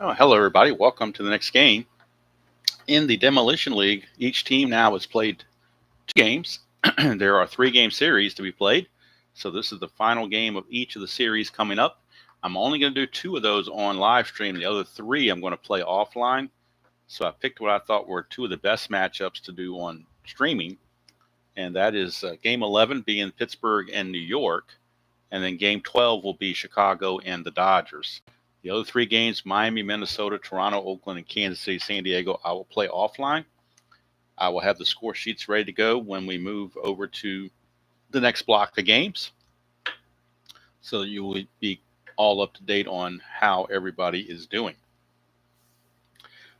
Oh, hello, everybody. Welcome to the next game. In the Demolition League, each team now has played 2 games. There are 3-game series to be played. So this is the final game of each of the series coming up. I'm only going to do 2 of those on live stream. The other 3 I'm going to play offline. So I picked what I thought were 2 of the best matchups to do on streaming. And that is Game 11 being Pittsburgh and New York. And then Game 12 will be Chicago and the Dodgers. The other 3 games, Miami, Minnesota, Toronto, Oakland, and Kansas City, San Diego, I will play offline. I will have the score sheets ready to go when we move over to the next block of games, so that you will be all up to date on how everybody is doing.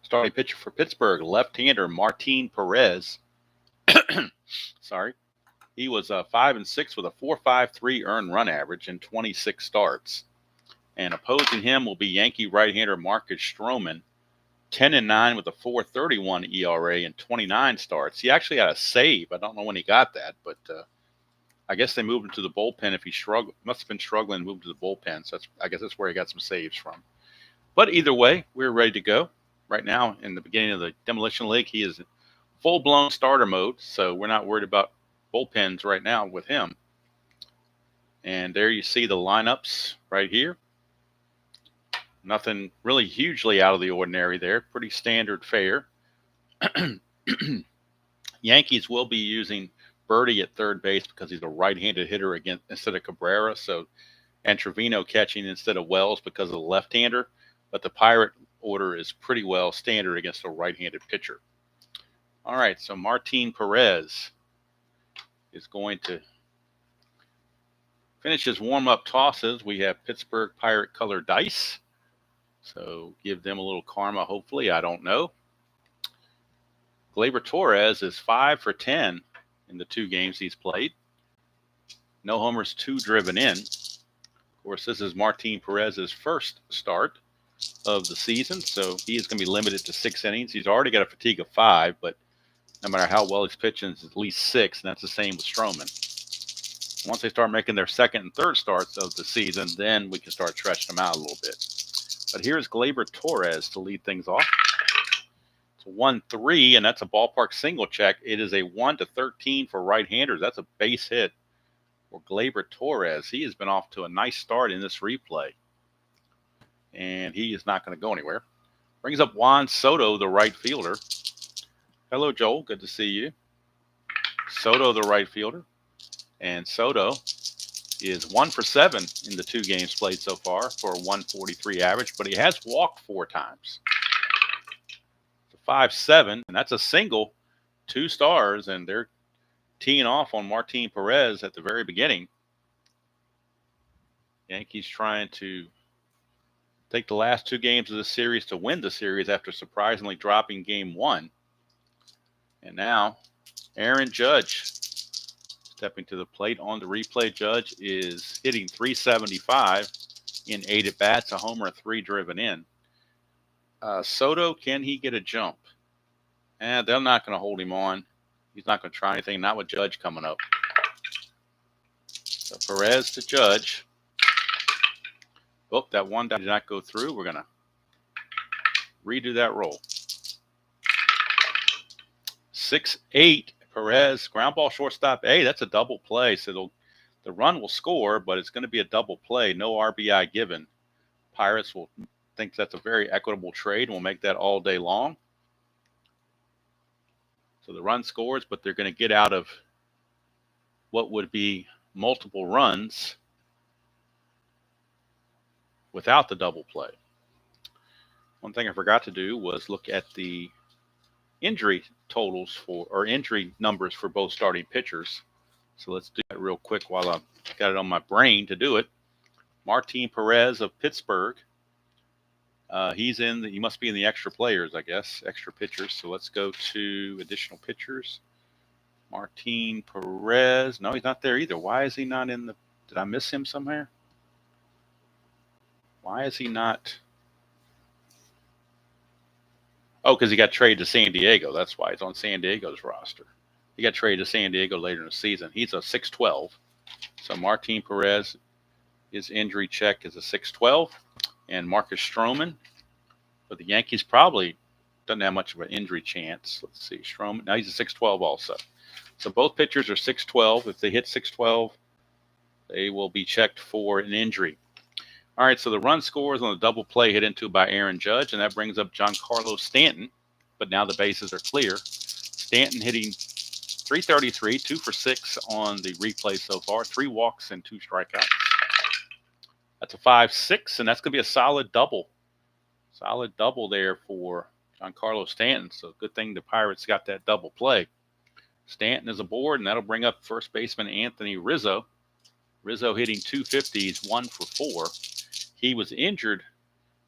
Starting pitcher for Pittsburgh, left-hander Martin Perez. Sorry. He was 5-6 with a 4.53 earned run average in 26 starts. And opposing him will be Yankee right-hander Marcus Stroman, 10-9 with a 4.31 ERA in 29 starts. He actually had a save. I don't know when he got that, but I guess they moved him to the bullpen. If he must have been struggling, moved to the bullpen. So I guess that's where he got some saves from. But either way, we're ready to go. Right now, in the beginning of the Demolition League, he is in full-blown starter mode, so we're not worried about bullpens right now with him. And there you see the lineups right here. Nothing really hugely out of the ordinary there. Pretty standard fare. Yankees will be using Birdie at third base because he's a right-handed hitter instead of Cabrera. So, and Trevino catching instead of Wells because of the left-hander. But the Pirate order is pretty well standard against a right-handed pitcher. All right, so Martin Perez is going to finish his warm-up tosses. We have Pittsburgh Pirate color dice. So give them a little karma, hopefully. I don't know. Gleyber Torres is 5 for 10 in the 2 games he's played. No homers, 2 driven in. Of course, this is Martin Perez's first start of the season, so he is going to be limited to 6 innings. He's already got a fatigue of 5, but no matter how well he's pitching, it's at least 6, and that's the same with Stroman. Once they start making their second and third starts of the season, then we can start stretching them out a little bit. But here's Gleyber Torres to lead things off. It's 1-3, and that's a ballpark single check. It is a 1-13 for right-handers. That's a base hit for Gleyber Torres. He has been off to a nice start in this replay. And he is not going to go anywhere. Brings up Juan Soto, the right fielder. Hello, Joel. Good to see you. Soto, the right fielder. And Soto is 1 for 7 in the 2 games played so far for a 143 average, but he has walked 4 times. So 5-7, and that's a single, 2 stars, and they're teeing off on Martin Perez at the very beginning. Yankees trying to take the last 2 games of the series to win the series after surprisingly dropping game 1. And now Aaron Judge stepping to the plate on the replay. Judge is hitting .375 in 8 at-bats, a homer and 3 driven in. Soto, can he get a jump? They're not going to hold him on. He's not going to try anything, not with Judge coming up. So Perez to Judge. Oh, that one did not go through. We're going to redo that roll. 6-8. Perez, ground ball, shortstop. Hey, that's a double play. So the run will score, but it's going to be a double play. No RBI given. Pirates will think that's a very equitable trade and will make that all day long. So the run scores, but they're going to get out of what would be multiple runs without the double play. One thing I forgot to do was look at the injury totals or injury numbers for both starting pitchers. So let's do that real quick while I've got it on my brain to do it. Martin Perez of Pittsburgh. He must be in the extra players, I guess, extra pitchers. So let's go to additional pitchers. Martin Perez. No, he's not there either. Why is he not in the? Did I miss him somewhere? Why is he not? Oh, because he got traded to San Diego. That's why he's on San Diego's roster. He got traded to San Diego later in the season. He's a 6-12. So Martin Perez, his injury check is a 6-12. And Marcus Stroman But the Yankees probably doesn't have much of an injury chance. Let's see. Stroman, now he's a 6'12 also. So both pitchers are 6'12. If they hit 6'12, they will be checked for an injury. All right, so the run scores on the double play hit into by Aaron Judge, and that brings up Giancarlo Stanton. But now the bases are clear. Stanton hitting .333, 2 for 6 on the replay so far, 3 walks and 2 strikeouts. That's a 5-6, and that's going to be a solid double. Solid double there for Giancarlo Stanton. So good thing the Pirates got that double play. Stanton is aboard, and that'll bring up first baseman Anthony Rizzo. Rizzo hitting .250s, 1 for 4. He was injured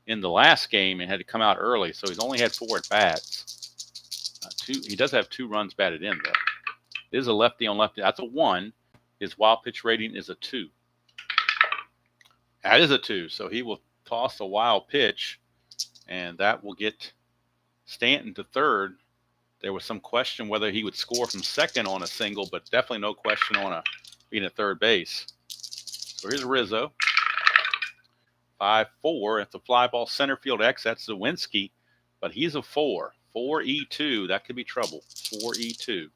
in the last game and had to come out early, so he's only had 4 at bats. He does have 2 runs batted in, though. This is a lefty on lefty. That's a 1. His wild pitch rating is a 2. That is a 2, so he will toss a wild pitch, and that will get Stanton to third. There was some question whether he would score from second on a single, but definitely no question on being at third base. So here's Rizzo. 5-4. It's a fly ball center field X. That's Zawinski, but he's a 4. 4-E2. That could be trouble. 4-E2.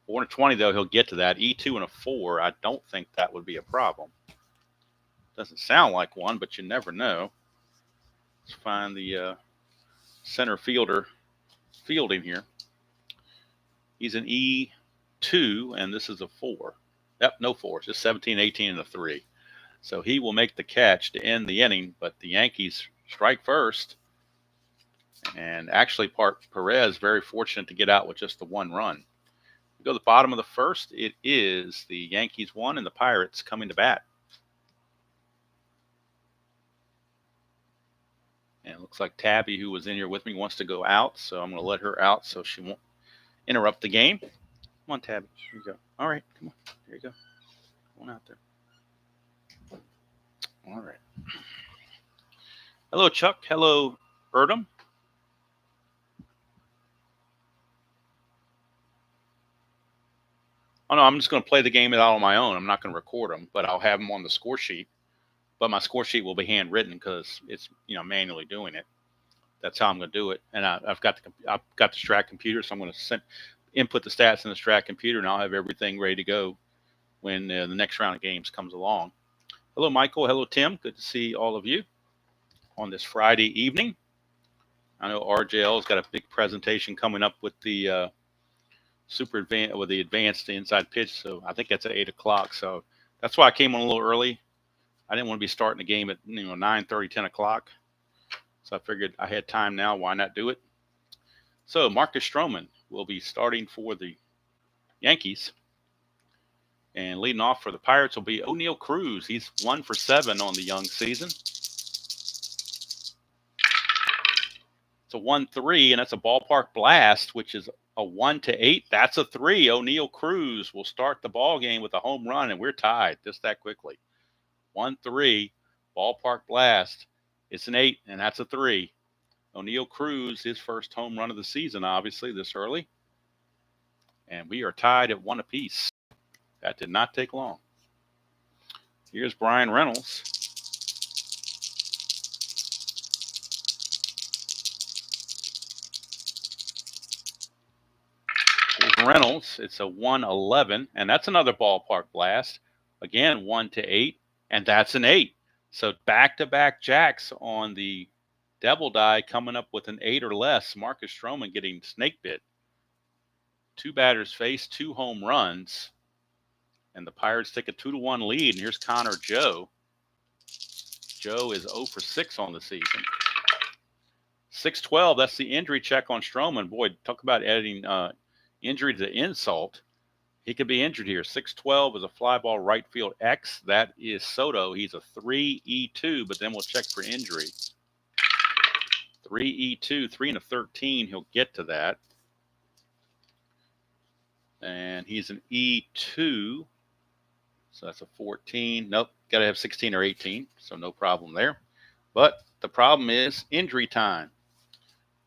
4-20, though, he'll get to that. E2 and a 4, I don't think that would be a problem. Doesn't sound like one, but you never know. Let's find the center fielder fielding here. He's an E2, and this is a 4. Yep, no 4s, just 17, 18, and a 3. So he will make the catch to end the inning, but the Yankees strike first. And actually, Perez very fortunate to get out with just the 1 run. We go to the bottom of the first. It is the Yankees 1 and the Pirates coming to bat. And it looks like Tabby, who was in here with me, wants to go out. So I'm going to let her out so she won't interrupt the game. Come on, Tabby. Here you go. All right. Come on. There you go. Come on out there. All right. Hello, Chuck. Hello, Erdem. Oh, no, I'm just going to play the game out on my own. I'm not going to record them, but I'll have them on the score sheet. But my score sheet will be handwritten because it's manually doing it. That's how I'm going to do it. And I've got the Strat computer, so I'm going to input the stats in the Strat computer, and I'll have everything ready to go when the next round of games comes along. Hello, Michael. Hello, Tim. Good to see all of you on this Friday evening. I know RJL's got a big presentation coming up with the advanced inside pitch. So I think that's at 8 o'clock. So that's why I came on a little early. I didn't want to be starting the game at 9:30, 10 o'clock. So I figured I had time now. Why not do it? So Marcus Stroman will be starting for the Yankees. And leading off for the Pirates will be O'Neal Cruz. He's 1 for 7 on the young season. It's a 1-3, and that's a ballpark blast, which is a 1-8. That's a 3. O'Neal Cruz will start the ball game with a home run, and we're tied just that quickly. 1-3, ballpark blast. It's an 8, and that's a 3. O'Neal Cruz, his first home run of the season, obviously, this early. And we are tied at 1 apiece. That did not take long. Here's Brian Reynolds. Here's Reynolds. It's a 1-11, and that's another ballpark blast. Again, 1-8, and that's an 8. So back-to-back jacks on the double die coming up with an 8 or less. Marcus Stroman getting snake bit. 2 batters faced, 2 home runs. And the Pirates take a 2-1 lead. And here's Connor Joe. Joe is 0 for 6 on the season. 6-12, that's the injury check on Stroman. Boy, talk about adding injury to insult. He could be injured here. 6-12 is a fly ball right field X. That is Soto. He's a 3-E2, but then we'll check for injury. 3-E2, 3 and a 13. He'll get to that. And he's an E2. So that's a 14. Nope, got to have 16 or 18, so no problem there. But the problem is injury time.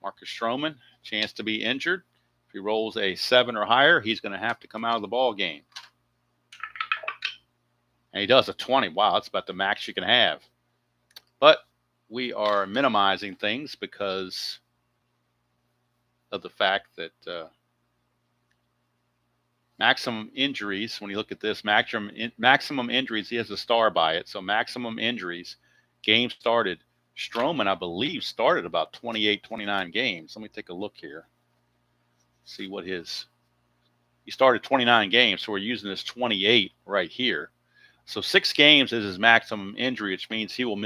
Marcus Stroman, chance to be injured. If he rolls a 7 or higher, he's going to have to come out of the ball game. And he does a 20. Wow, that's about the max you can have. But we are minimizing things because of the fact that maximum injuries, when you look at this, maximum injuries, he has a star by it. So maximum injuries, game started. Stroman, I believe, started about 28, 29 games. Let me take a look here. See what he started 29 games, so we're using this 28 right here. So 6 games is his maximum injury, which means he'll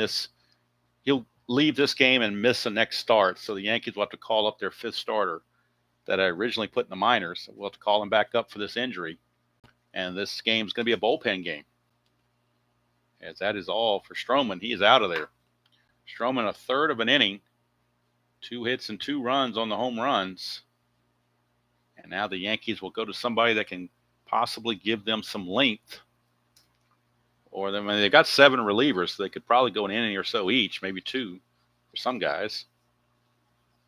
leave this game and miss the next start. So the Yankees will have to call up their 5th starter that I originally put in the minors. We'll have to call him back up for this injury. And this game's going to be a bullpen game. As that is all for Stroman. He is out of there. Stroman, a third of an inning, 2 hits and 2 runs on the home runs. And now the Yankees will go to somebody that can possibly give them some length. Or they've got 7 relievers, so they could probably go an inning or so each, maybe 2 for some guys.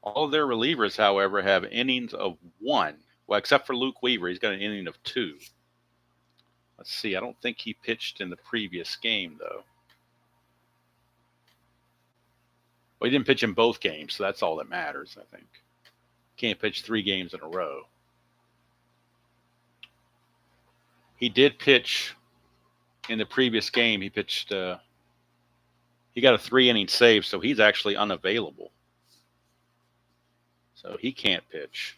All of their relievers, however, have innings of 1. Well, except for Luke Weaver. He's got an inning of 2. Let's see. I don't think he pitched in the previous game, though. Well, he didn't pitch in both games, so that's all that matters, I think. Can't pitch 3 games in a row. He did pitch in the previous game. He pitched, he got a 3-inning save, so he's actually unavailable. So he can't pitch.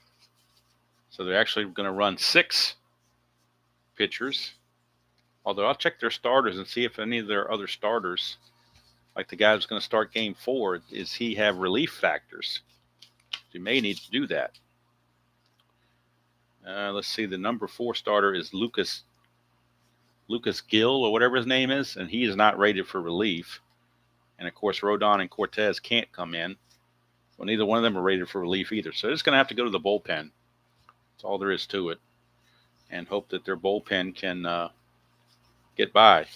So they're actually going to run 6 pitchers. Although I'll check their starters and see if any of their other starters, like the guy who's going to start game 4, is he have relief factors? You may need to do that. Let's see. The number 4 starter is Lucas Gill or whatever his name is, and he is not rated for relief. And, of course, Rodon and Cortez can't come in. Well, neither one of them are rated for relief either. So they're just going to have to go to the bullpen. That's all there is to it. And hope that their bullpen can get by.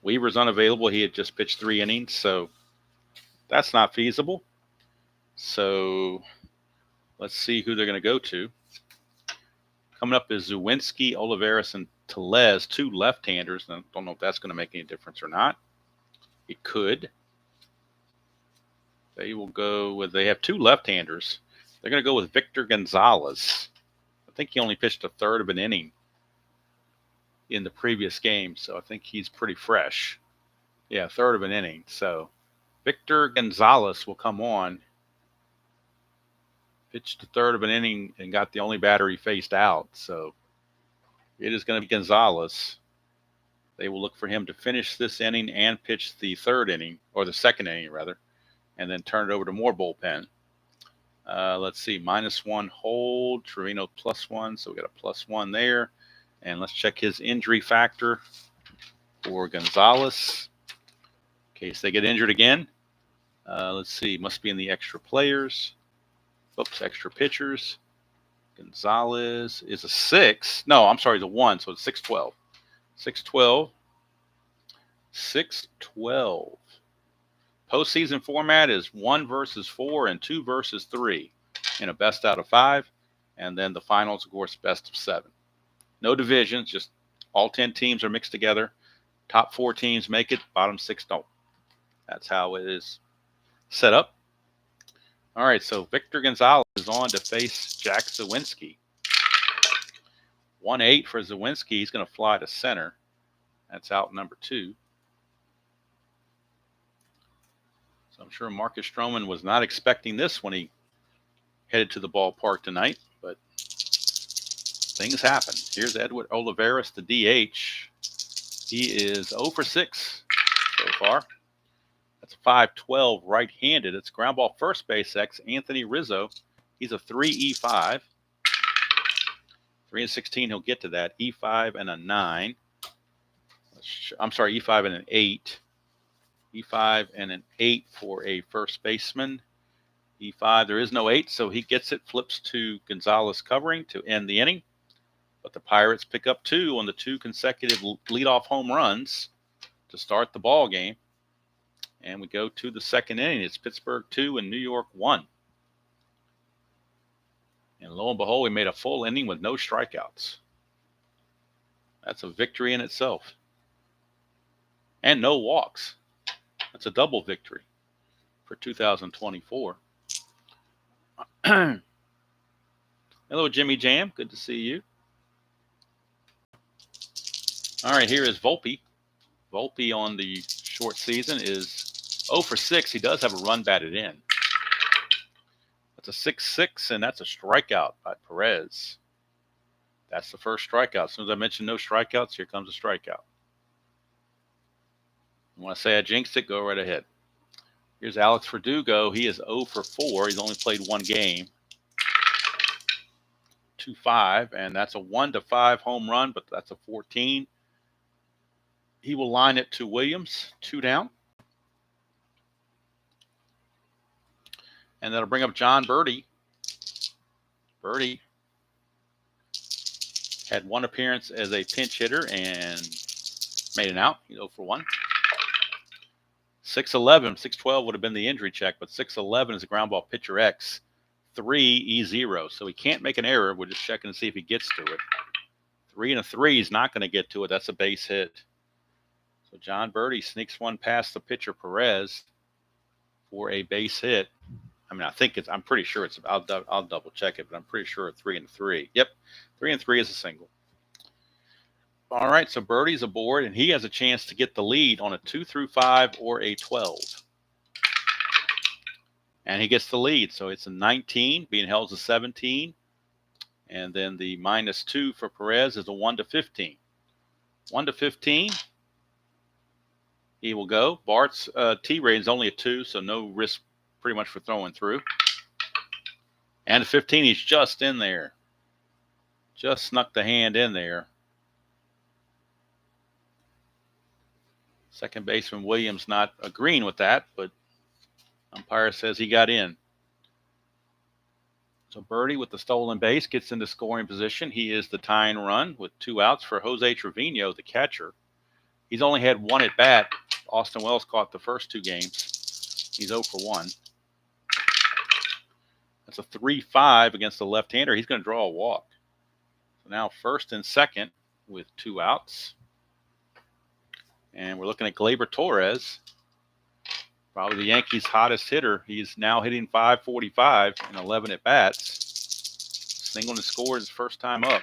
Weaver's unavailable. He had just pitched 3 innings, so that's not feasible. So let's see who they're going to go to. Coming up is Zawinski, Olivares, and Tellez, 2 left-handers. I don't know if that's going to make any difference or not. It could. They will go with, they have 2 left-handers. They're going to go with Victor Gonzalez. I think he only pitched a third of an inning in the previous game, so I think he's pretty fresh. Yeah, third of an inning. So Victor Gonzalez will come on. Pitched a third of an inning and got the only batter he faced out. So it is going to be Gonzalez. They will look for him to finish this inning and pitch the 3rd inning, or the 2nd inning rather, and then turn it over to more bullpen. Let's see, -1 hold, Trevino +1, so we got a +1 there. And let's check his injury factor for Gonzalez in case they get injured again. Let's see, must be in the extra players. Oops, extra pitchers. Gonzalez is a 6. No, I'm sorry, he's a 1, so it's 6-12. 6-12. 6-12. Postseason format is 1 versus 4 and 2 versus 3 in a best out of 5. And then the finals, of course, best of 7. No divisions, just all 10 teams are mixed together. Top 4 teams make it, bottom 6 don't. That's how it is set up. All right, so Victor Gonzalez is on to face Jack Zawinski. 1-8 for Zawinski. He's going to fly to center. That's out number 2. So I'm sure Marcus Stroman was not expecting this when he headed to the ballpark tonight, but things happen. Here's Edward Olivares, the DH. He is 0 for 6 so far. That's a 5-12 right-handed. It's ground ball first base X, Anthony Rizzo. He's a 3 E5. 3-16, he'll get to that. E5 and a 9. I'm sorry, E5 and an 8. E5 and an 8 for a first baseman. E5, there is no 8, so he gets it, flips to Gonzalez covering to end the inning. But the Pirates pick up 2 on the 2 consecutive leadoff home runs to start the ball game. And we go to the 2nd inning. It's Pittsburgh 2 and New York 1. And lo and behold, we made a full inning with no strikeouts. That's a victory in itself. And no walks. That's a double victory. for 2024. Hello, Jimmy Jam. Good to see you. All right, here is Volpe. Volpe on the short season is 0 for 6. He does have a run batted in. That's a 6-6, and that's a strikeout by Perez. That's the first strikeout. As soon as I mentioned no strikeouts, here comes a strikeout. When I say I jinxed it, go right ahead. Here's Alex Verdugo. He is 0 for 4. He's only played one game. 2-5, and that's a 1-5 home run, but that's a 14. He will line it to Williams, 2 down. And that'll bring up John Birdie. Birdie had one appearance as a pinch hitter and made an out. He's 0 for 1. 6'11", 6'12" would have been the injury check, but 6'11" is a ground ball pitcher X. 3 E0, so he can't make an error. We're just checking to see if he gets to it. 3 and a 3 is not going to get to it. That's a base hit. So John Birdie sneaks one past the pitcher Perez for a base hit. I mean, I'm pretty sure it's. I'll double check it, but I'm pretty sure 3 and 3. Yep, 3 and 3 is a single. All right, so Birdie's aboard, and he has a chance to get the lead on a 2 through 5 or a 12. And he gets the lead, so it's a 19, being held as a 17. And then the -2 for Perez is a 1 to 15. 1 to 15, he will go. Bart's T rating is only a 2, so no risk pretty much for throwing through. And a 15, he's just in there. Just snuck the hand in there. Second baseman Williams not agreeing with that, but umpire says he got in. So Birdie with the stolen base gets into scoring position. He is the tying run with 2 outs for Jose Trevino, the catcher. He's only had 1 at bat. Austin Wells caught the first 2 games. He's 0 for 1. That's a 3-5 against the left-hander. He's going to draw a walk. So now first and second with 2 outs. And we're looking at Gleyber Torres, probably the Yankees' hottest hitter. He's now hitting .545 in 11 at-bats. Single and scored his first time up.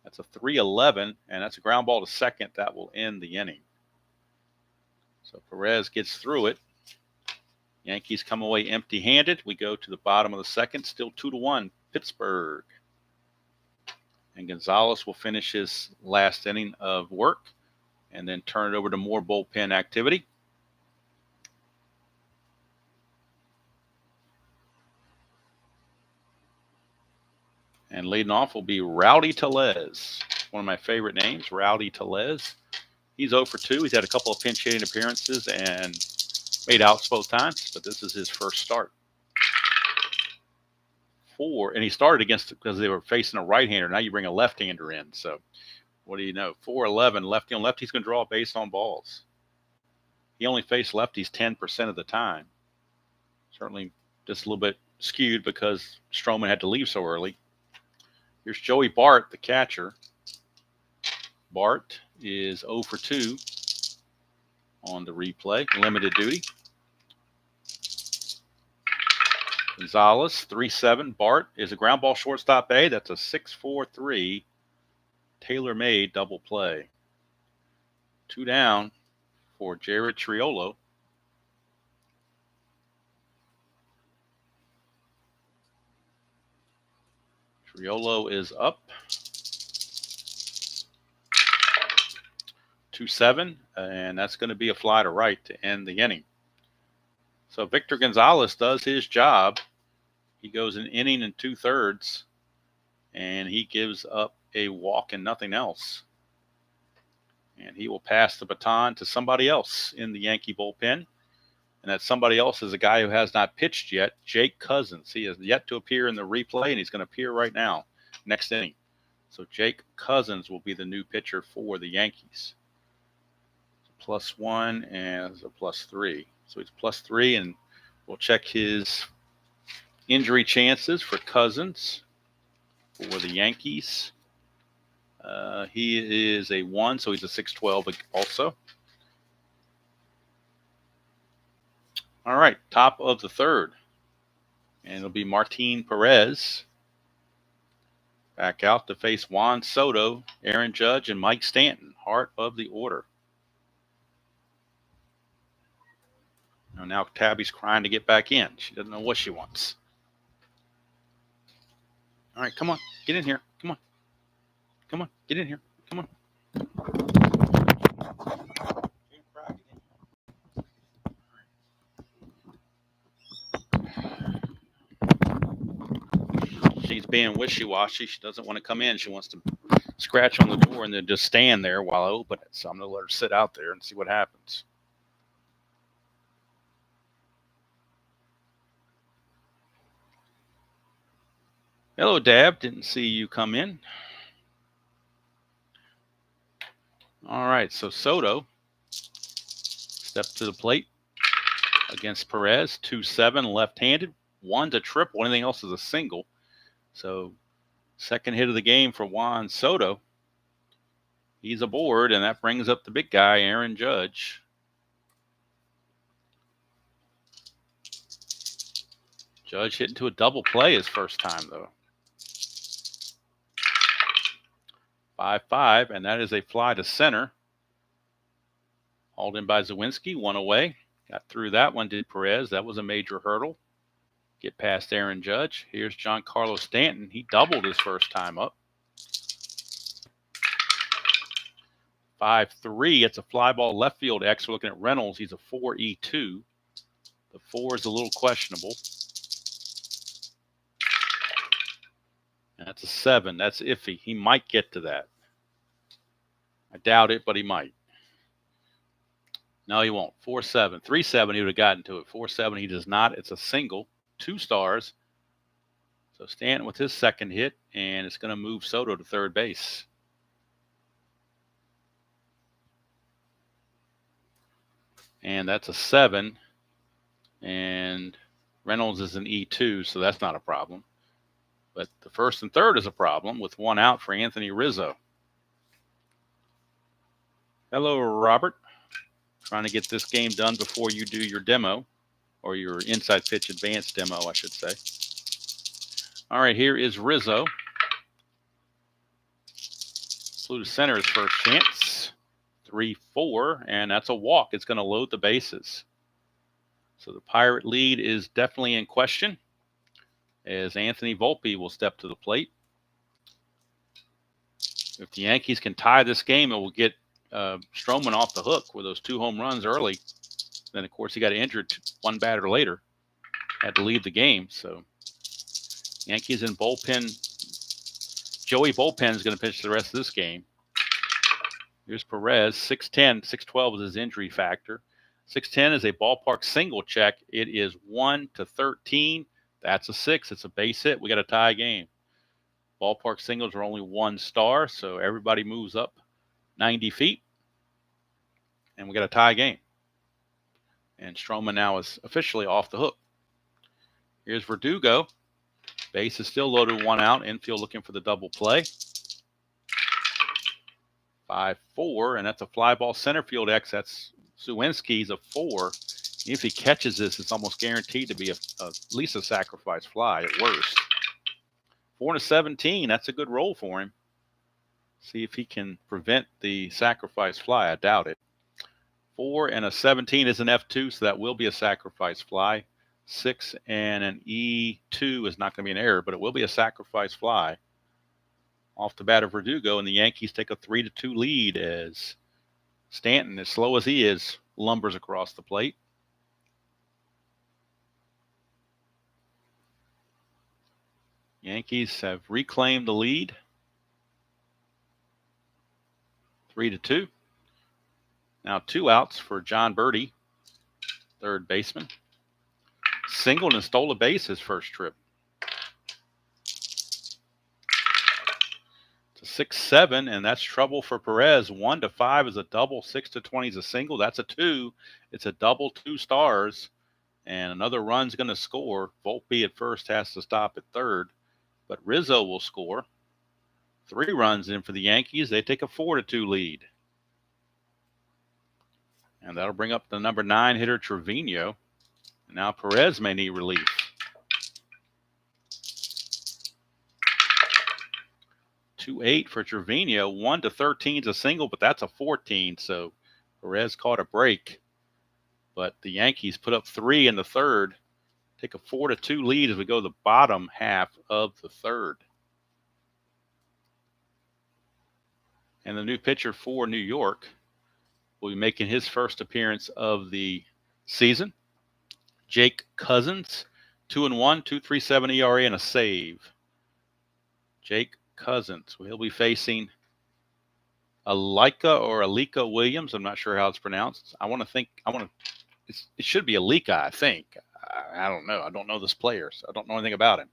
That's a 3-11, and that's a ground ball to second. That will end the inning. So Perez gets through it. Yankees come away empty-handed. We go to the bottom of the second, still 2-1, Pittsburgh. And Gonzalez will finish his last inning of work and then turn it over to more bullpen activity. And leading off will be Rowdy Tellez. One of my favorite names, Rowdy Tellez. He's 0 for 2. He's had a couple of pinch hitting appearances and made outs both times, but this is his first start. 4, and he started against it because they were facing a right-hander. Now you bring a left-hander in, so what do you know? 4-11, lefty on lefty. He's going to draw a base on balls. He only faced lefties 10% of the time. Certainly just a little bit skewed because Stroman had to leave so early. Here's Joey Bart, the catcher. Bart is 0 for 2 on the replay, limited duty. Gonzalez, 3-7. Bart is a ground ball shortstop A. That's a 6-4-3 tailor-made double play. 2 down for Jared Triolo. Triolo is up. 2-7, and that's going to be a fly to right to end the inning. So Victor Gonzalez does his job. He goes an inning and 2/3, and he gives up a walk and nothing else. And he will pass the baton to somebody else in the Yankee bullpen. And that somebody else is a guy who has not pitched yet, Jake Cousins. He has yet to appear in the replay, and he's going to appear right now, next inning. So Jake Cousins will be the new pitcher for the Yankees. +1 and a +3. So he's +3, and we'll check his injury chances for Cousins for the Yankees. He is a 1, so he's a 6-12 also. All right, top of the third. And it'll be Martin Perez back out to face Juan Soto, Aaron Judge, and Mike Stanton, heart of the order. Now Tabby's crying to get back in. She doesn't know what she wants. All right, come on. Get in here. Come on. Come on. Get in here. Come on. She's being wishy-washy. She doesn't want to come in. She wants to scratch on the door and then just stand there while I open it. So I'm going to let her sit out there and see what happens. Hello, Dab. Didn't see you come in. All right, so Soto steps to the plate against Perez. 2-7 left-handed. 1 to triple. Anything else is a single. So second hit of the game for Juan Soto. He's aboard, and that brings up the big guy, Aaron Judge. Judge hit into a double play his first time, though. 5-5, and that is a fly to center. Hauled in by Zawinski, 1 away. Got through that one, did Perez. That was a major hurdle. Get past Aaron Judge. Here's Giancarlo Stanton. He doubled his first time up. 5-3. It's a fly ball left field X. We're looking at Reynolds. He's a 4-E2. The 4 is a little questionable. And that's a 7. That's iffy. He might get to that. I doubt it, but he might. No, he won't. 4-7. 3-7, he would have gotten to it. 4-7, he does not. It's a single. 2 stars. So Stanton with his second hit, and it's going to move Soto to third base. And that's a 7. And Reynolds is an E2, so that's not a problem. But the first and third is a problem with 1 out for Anthony Rizzo. Hello, Robert. Trying to get this game done before you do your demo, or your inside pitch advanced demo, I should say. All right, here is Rizzo. Flew to center his first chance. 3-4, and that's a walk. It's going to load the bases. So the Pirate lead is definitely in question, as Anthony Volpe will step to the plate. If the Yankees can tie this game, it will get Stroman off the hook with those 2 home runs early. Then, of course, he got injured 1 batter later. Had to leave the game. So Yankees in bullpen. Joey Bullpen is going to pitch the rest of this game. Here's Perez. 6'10", 6'12 is his injury factor. 6'10 is a ballpark single check. It is 1-13. That's a 6. It's a base hit. We got a tie game. Ballpark singles are only 1 star, so everybody moves up 90 feet. And we got a tie game. And Stroman now is officially off the hook. Here's Verdugo. Base is still loaded, 1 out. Infield looking for the double play. 5-4, and that's a fly ball center field X. That's Zawinski's a 4. If he catches this, it's almost guaranteed to be at least a sacrifice fly at worst. 4-17, that's a good roll for him. See if he can prevent the sacrifice fly. I doubt it. 4 and a 17 is an F2, so that will be a sacrifice fly. 6 and an E2 is not going to be an error, but it will be a sacrifice fly. Off the bat of Verdugo, and the Yankees take a 3-2 lead as Stanton, as slow as he is, lumbers across the plate. Yankees have reclaimed the lead. 3-2. Now 2 outs for John Birdie, third baseman. Singled and stole a base his first trip. It's a 6-7, and that's trouble for Perez. 1-5 is a double. 6-20 is a single. That's a 2. It's a double, 2 stars. And another run's going to score. Volpe at first has to stop at third. But Rizzo will score. 3 runs in for the Yankees. They take a 4-2 lead. And that'll bring up the number 9 hitter, Trevino. Now Perez may need relief. $2-8 for Trevino. 1-13 is a single, but that's a 14. So Perez caught a break. But the Yankees put up 3 in the third. Take a 4-2 lead as we go to the bottom half of the third. And the new pitcher for New York will be making his first appearance of the season. Jake Cousins, 2-1, 2.37 ERA and a save. Jake Cousins. He'll be facing Alika Williams. I'm not sure how it's pronounced. It should be Alika, I think. I don't know. I don't know this player, so I don't know anything about him.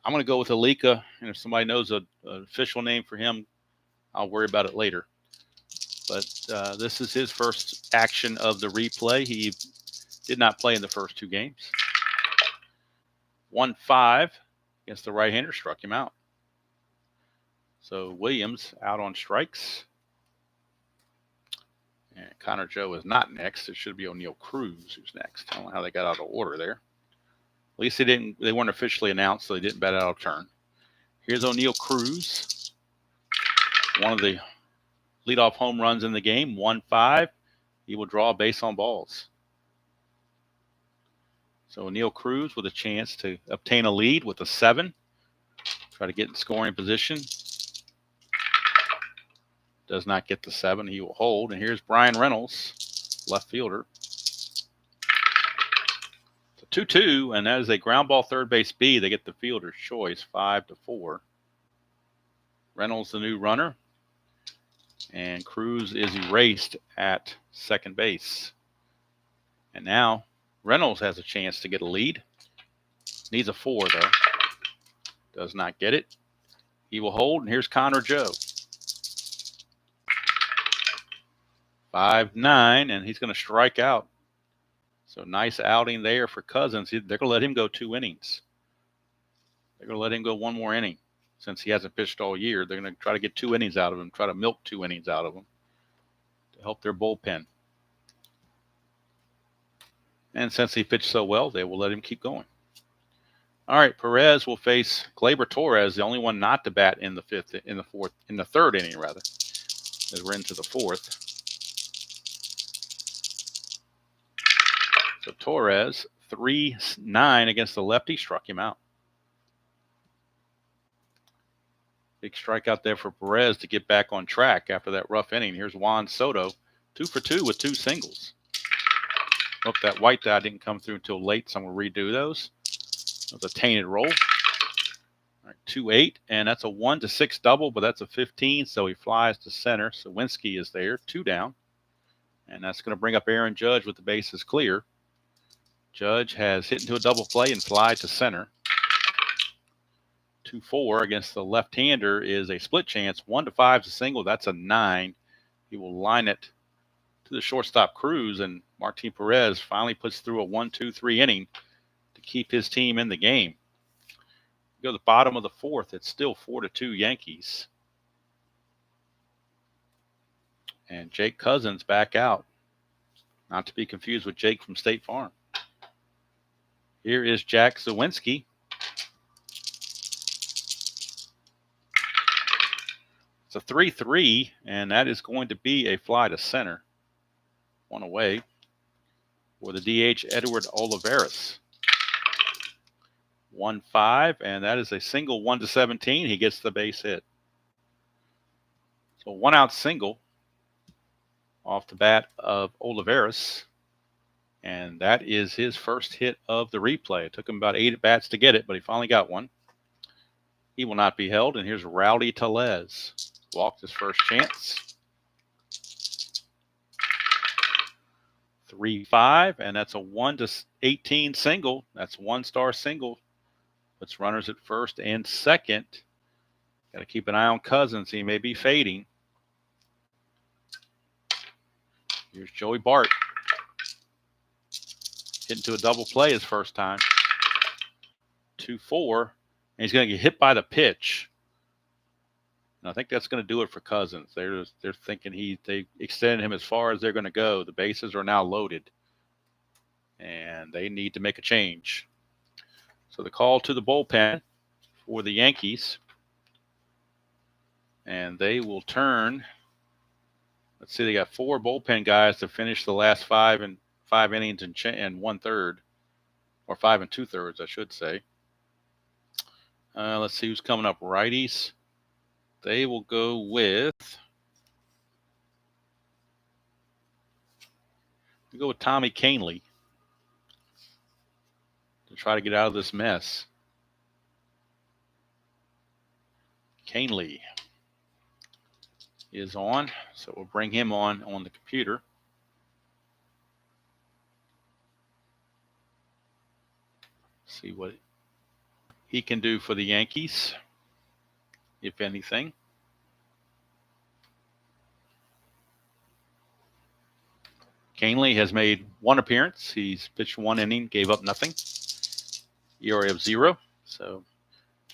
I'm going to go with Alika, and if somebody knows an official name for him, I'll worry about it later. But this is his first action of the replay. He did not play in the first 2 games. 1-5 against the right-hander, struck him out. So Williams out on strikes. And Connor Joe is not next. It should be O'Neill Cruz who's next. I don't know how they got out of order there. At least they weren't officially announced, so they didn't bat out of turn. Here's O'Neill Cruz. One of the leadoff home runs in the game. 1-5. He will draw a base on balls. So O'Neill Cruz with a chance to obtain a lead with a 7. Try to get in scoring position. Does not get the 7. He will hold. And here's Brian Reynolds, left fielder. It's a 2-2, and that is a ground ball third base B. They get the fielder's choice, 5-4. Reynolds, the new runner. And Cruz is erased at second base. And now Reynolds has a chance to get a lead. Needs a 4, though. Does not get it. He will hold, and here's Connor Joe. 5-9, and he's going to strike out. So nice outing there for Cousins. They're going to let him go 2 innings. They're going to let him go 1 more inning. Since he hasn't pitched all year, they're going to try to get 2 innings out of him, try to milk 2 innings out of him to help their bullpen. And since he pitched so well, they will let him keep going. All right, Perez will face Gleyber Torres, the only one not to bat in the third inning, rather, as we're into the 4th. So Torres, 3-9 against the lefty, struck him out. Big strikeout there for Perez to get back on track after that rough inning. Here's Juan Soto, 2 for 2 with 2 singles. Hope that white die didn't come through until late, so I'm going to redo those. That was a tainted roll. All right, 2-8, and that's a 1-6 double, but that's a 15, so he flies to center. Sawinski is there, 2 down. And that's going to bring up Aaron Judge with the bases clear. Judge has hit into a double play and fly to center. 2-4 against the left-hander is a split chance. 1-5 is a single. That's a 9. He will line it to the shortstop Cruz, and Martin Perez finally puts through a 1-2-3 inning to keep his team in the game. Go to the bottom of the 4th. It's still 4-2 Yankees. And Jake Cousins back out. Not to be confused with Jake from State Farm. Here is Jack Sawinski. It's a 3-3, and that is going to be a fly to center. 1 away for the DH, Edward Olivares. 1-5, and that is a single 1-17. He gets the base hit. So 1-out single off the bat of Olivares. And that is his first hit of the replay. It took him about 8 at-bats to get it, but he finally got one. He will not be held. And here's Rowdy Tellez. Walked his first chance. 3-5, and that's a 1-18 single. That's 1-star single. Puts runners at first and second. Got to keep an eye on Cousins. He may be fading. Here's Joey Bart. Hit into a double play his first time. 2-4. And he's going to get hit by the pitch. And I think that's going to do it for Cousins. They're thinking they extended him as far as they're going to go. The bases are now loaded. and they need to make a change. So the call to the bullpen for the Yankees, and they will turn. Let's see, they got 4 bullpen guys to finish the last 5 innings and 1/3, or 5 2/3, I should say. Let's see who's coming up. Righties. They will go with. We go with Tommy Kahnle to try to get out of this mess. Kahnle is on, so we'll bring him on the computer. See what he can do for the Yankees, if anything. Kahnle has made 1 appearance. He's pitched 1 inning, gave up nothing. ERA of 0. So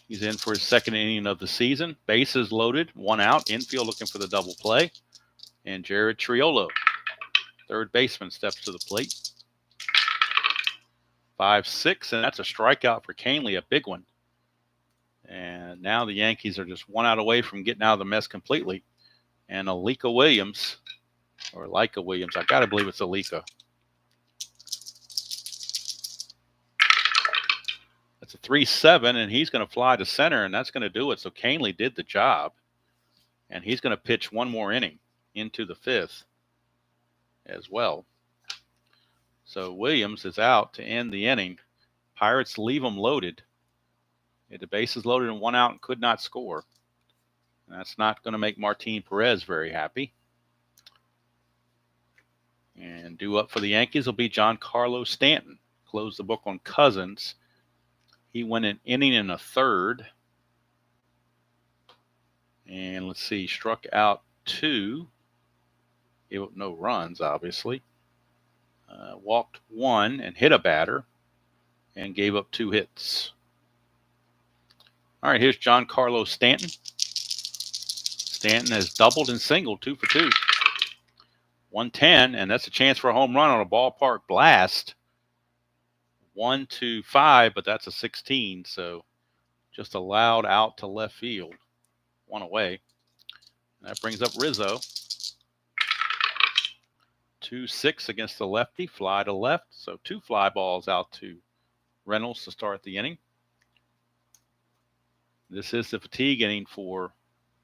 he's in for his 2nd inning of the season. Bases loaded, 1 out. Infield looking for the double play. And Jared Triolo, 3rd baseman, steps to the plate. 5-6, and that's a strikeout for Kahnle, a big one. And now the Yankees are just 1 out away from getting out of the mess completely. And Alika Williams, or Leica Williams, I got to believe it's Alika. That's a 3-7, and he's going to fly to center, and that's going to do it. So Kahnle did the job, and he's going to pitch 1 more inning into the 5th as well. So Williams is out to end the inning. Pirates leave them loaded. The bases loaded and 1 out and could not score. And that's not going to make Martin Perez very happy. And due up for the Yankees will be Giancarlo Stanton. Close the book on Cousins. He went an inning and a 1/3. And let's see, struck out 2. No runs, obviously. Walked 1 and hit a batter and gave up 2 hits. All right, here's Giancarlo Stanton. Stanton has doubled and singled, 2 for 2. 110, and that's a chance for a home run on a ballpark blast. 1-5, but that's a 16, so just allowed out to left field. 1 away. And that brings up Rizzo. 2-6 against the lefty, fly to left. So 2 fly balls out to Reynolds to start the inning. This is the fatigue inning for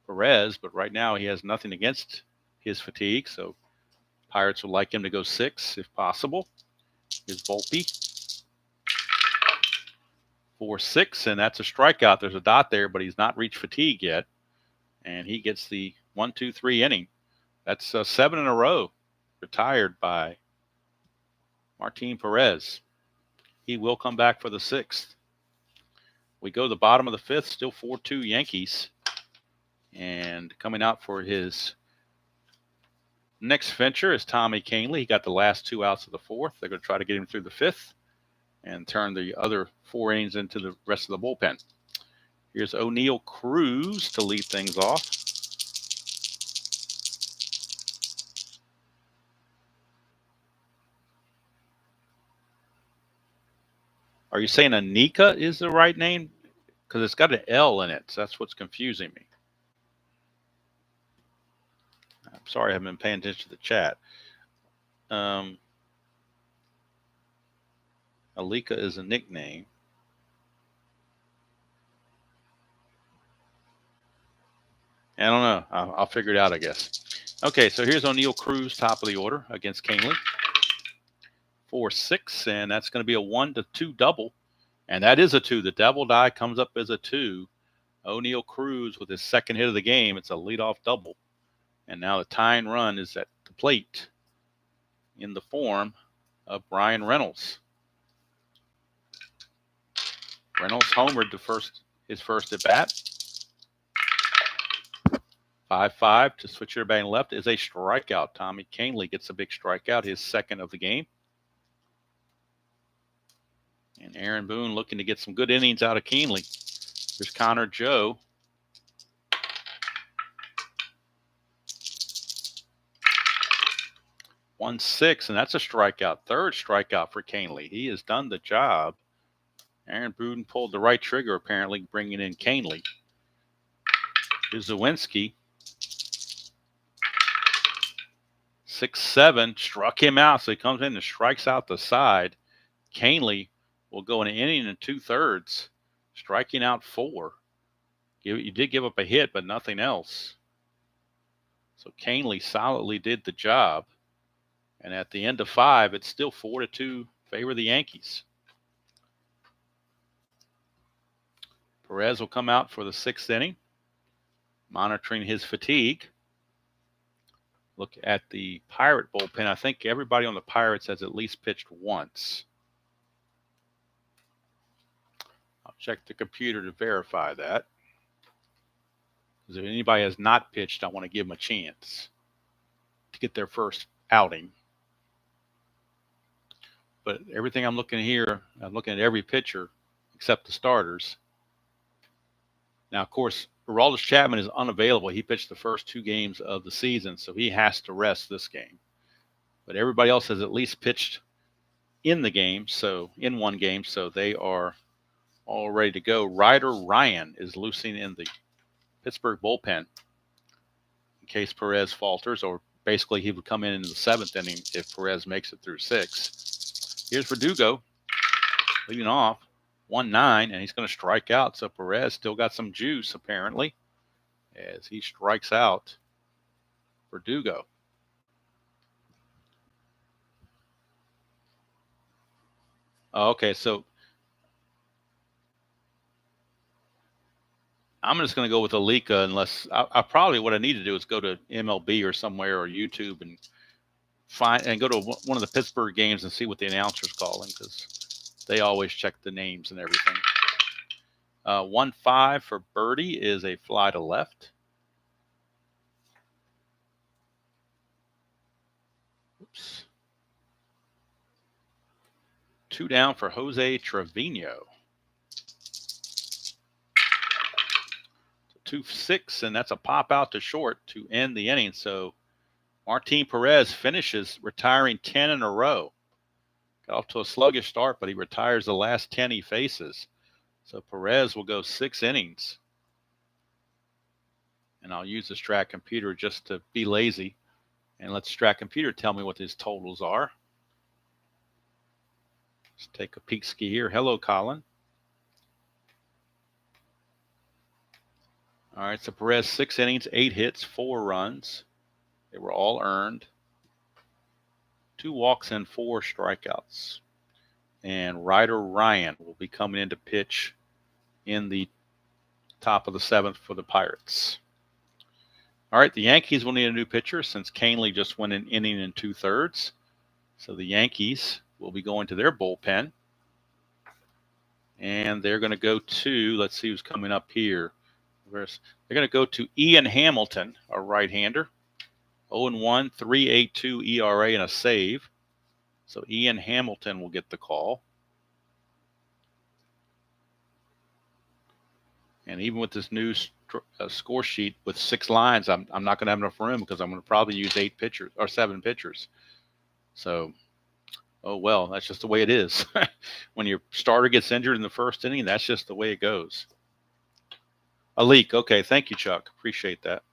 Perez, but right now he has nothing against his fatigue, so Pirates would like him to go 6 if possible. Here's Volpe. 4-6, and that's a strikeout. There's a dot there, but he's not reached fatigue yet. And he gets the 1-2-3 inning. That's 7 in a row retired by Martin Perez. He will come back for the 6th. We go to the bottom of the 5th, still 4-2 Yankees. And coming out for his next venture is Tommy Kahnle. He got the last 2 outs of the 4th. They're going to try to get him through the 5th and turn the other 4 innings into the rest of the bullpen. Here's O'Neal Cruz to lead things off. Are you saying Anika is the right name? Because it's got an L in it, so that's what's confusing me. I'm sorry I haven't been paying attention to the chat. Alika is a nickname. I don't know. I'll figure it out, I guess. Okay, so here's O'Neal Cruz, top of the order against Kahnle. 4-6, and that's going to be a 1-2 double. And that is a 2. The double die comes up as a 2. O'Neal Cruz with his 2nd hit of the game. It's a leadoff double. And now the tying run is at the plate in the form of Brian Reynolds. Reynolds homered his first at bat. 5-5 to switch your batting left is a strikeout. Tommy Kahnle gets a big strikeout, his 2nd of the game. And Aaron Boone looking to get some good innings out of Kahnle. Here's Connor Joe. 1-6, and that's a strikeout. Third strikeout for Canely. He has done the job. Aaron Boone pulled the right trigger, apparently, bringing in Canely. Here's Zawinski. 6-7, struck him out, so he comes in and strikes out the side. Canely will go an inning and 2/3, striking out 4. You did give up a hit, but nothing else. So Canely solidly did the job. And at the end of 5, it's still 4-2 favor the Yankees. Perez will come out for the 6th inning, monitoring his fatigue. Look at the Pirate bullpen. I think everybody on the Pirates has at least pitched once. I'll check the computer to verify that. Because if anybody has not pitched, I want to give them a chance to get their first outing. But everything I'm looking here, I'm looking at every pitcher except the starters. Now, of course, Aroldis Chapman is unavailable. He pitched the first 2 games of the season, so he has to rest this game. But everybody else has at least pitched in the game, in one game, so they are all ready to go. Ryder Ryan is loosing in the Pittsburgh bullpen in case Perez falters, or basically he would come in the 7th inning if Perez makes it through 6. Here's Verdugo leading off, 1-9, and he's going to strike out. So Perez still got some juice, apparently, as he strikes out Verdugo. Okay, so I'm just going to go with Alika, unless I probably what I need to do is go to MLB or somewhere or YouTube and go to one of the Pittsburgh games and see what the announcer's calling, because they always check the names and everything. 1-5 for Birdie is a fly to left. Oops. 2 down for Jose Trevino. 2-6, and that's a pop out to short to end the inning. So Martin Perez finishes, retiring 10 in a row. Got off to a sluggish start, but he retires the last 10 he faces. So Perez will go 6 innings. And I'll use the Strat computer just to be lazy and let the Strat computer tell me what his totals are. Let's take a peek ski here. Hello, Colin. All right, so Perez 6 innings, 8 hits, 4 runs. They were all earned. 2 walks and 4 strikeouts. And Ryder Ryan will be coming in to pitch in the top of the 7th for the Pirates. All right, the Yankees will need a new pitcher since Canely just went an inning and 2/3. So the Yankees will be going to their bullpen. And they're going to go to, let's see who's coming up here. They're going to go to Ian Hamilton, a right-hander. 0-1, 3.82 ERA and a save. So Ian Hamilton will get the call. And even with this new score sheet with 6 lines, I'm not going to have enough room because I'm going to probably use 8 pitchers or 7 pitchers. So, oh well, that's just the way it is. When your starter gets injured in the first inning, that's just the way it goes. A leak. Okay, thank you, Chuck. Appreciate that.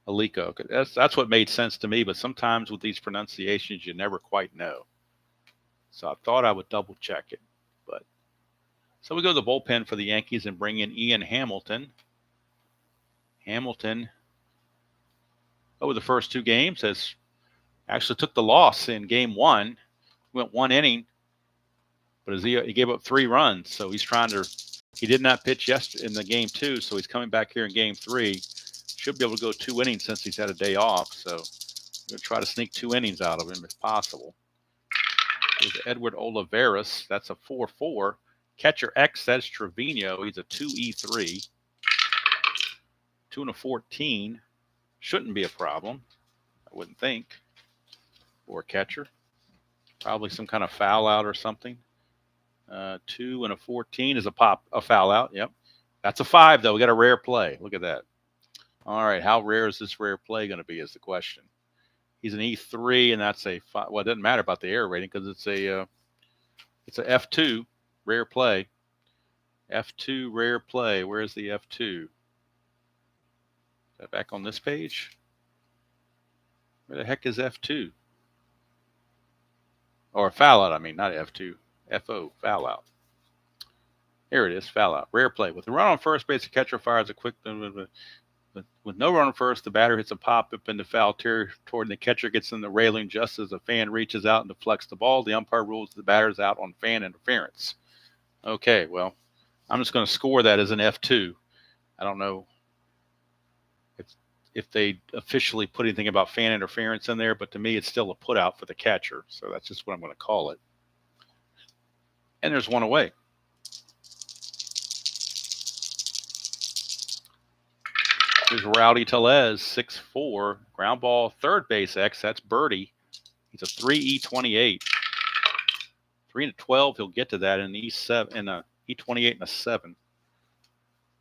Alika. Okay, that's what made sense to me, but sometimes with these pronunciations, you never quite know. So I thought I would double check it. But so we go to the bullpen for the Yankees and bring in Ian Hamilton. Hamilton, over the first 2 games, has actually took the loss in game 1. Went 1 inning, but he gave up 3 runs. So he's trying to. He did not pitch yesterday in the game 2, so he's coming back here in game 3. Should be able to go 2 innings since he's had a day off. So we're going to try to sneak 2 innings out of him if possible. There's Edward Olivares. That's a 4-4. Catcher X, that's Trevino. He's a 2E3. 2-14. Shouldn't be a problem, I wouldn't think, for a catcher. Probably some kind of foul out or something. 2-14 is a foul out. Yep. That's a 5, though. We got a rare play. Look at that. All right. How rare is this rare play going to be is the question. He's an E3, and that's a well. It doesn't matter about the air rating because it's a F2 rare play. F2 rare play. Where's the F2? Is that back on this page? Where the heck is F2? Or foul out, I mean, not F2. FO, foul out. Here it is, foul out. Rare play. With a run on first base, the catcher fires a quick... With no run on first, the batter hits a pop-up into foul territory, and the catcher gets in the railing just as the fan reaches out and deflects the ball. The umpire rules the batter's out on fan interference. Okay, well, I'm just going to score that as an F2. I don't know if they officially put anything about fan interference in there, but to me, it's still a put out for the catcher. So that's just what I'm going to call it. And there's one away. Here's Rowdy Tellez, 6'4", ground ball, third base X. That's birdie. He's a 3E28. 3-12. He'll get to that in E7 in a E28 and a 7,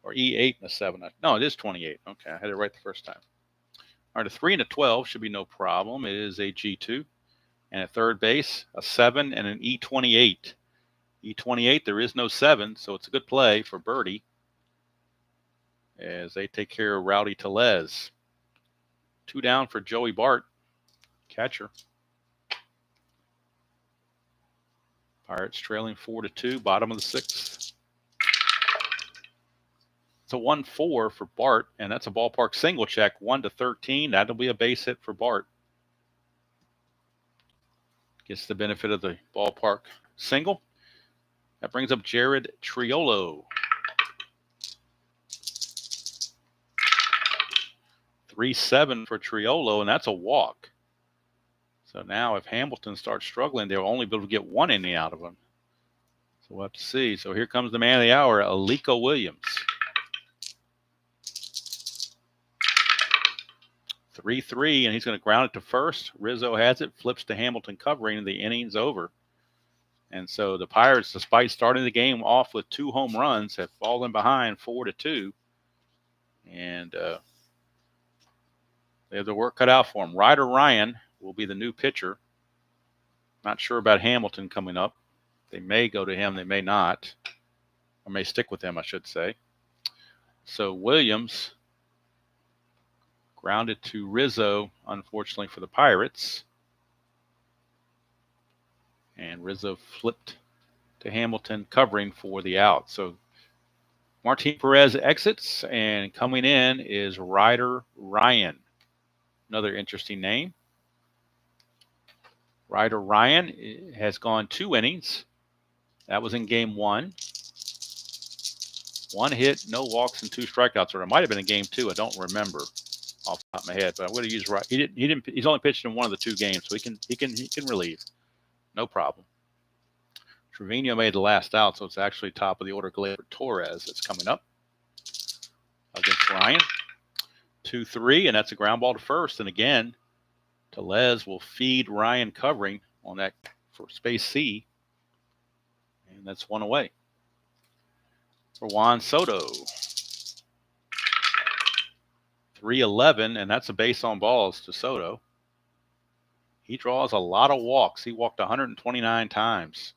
or E8 and a 7. No, it is 28. Okay, I had it right the first time. All right, a 3-12 should be no problem. It is a G2, and at third base, a 7 and an E28. E28. There is no 7, so it's a good play for birdie as they take care of Rowdy Tellez. 2 down for Joey Bart, catcher. Pirates trailing 4-2, bottom of the 6th. It's a 1-4 for Bart, and that's a ballpark single check, 1-13. That'll be a base hit for Bart. Gets the benefit of the ballpark single. That brings up Jared Triolo. 3-7 for Triolo, and that's a walk. So now if Hamilton starts struggling, they'll only be able to get 1 inning out of him. So we'll have to see. So here comes the man of the hour, Aliko Williams. 3-3, and he's going to ground it to first. Rizzo has it, flips to Hamilton covering, and the inning's over. And so the Pirates, despite starting the game off with 2 home runs, have fallen behind 4-2. And they have the work cut out for them. Ryder Ryan will be the new pitcher. Not sure about Hamilton coming up. They may go to him, they may not. Or may stick with him, I should say. So Williams grounded to Rizzo, unfortunately for the Pirates. And Rizzo flipped to Hamilton covering for the out. So Martin Perez exits, and coming in is Ryder Ryan. Another interesting name. Ryder Ryan has gone 2 innings. That was in game 1. 1 hit, no walks, and 2 strikeouts. Or it might have been in game 2. I don't remember off the top of my head, but I would have used right. He didn't. He's only pitched in one of the 2 games, so he can relieve. No problem. Trevino made the last out, so it's actually top of the order. Gleyber Torres that's coming up against Ryan. 2-3, and that's a ground ball to first. And again, Tellez will feed Ryan covering on that for space C. And that's 1 away for Juan Soto. 3-11, and that's a base on balls to Soto. He draws a lot of walks. He walked 129 times.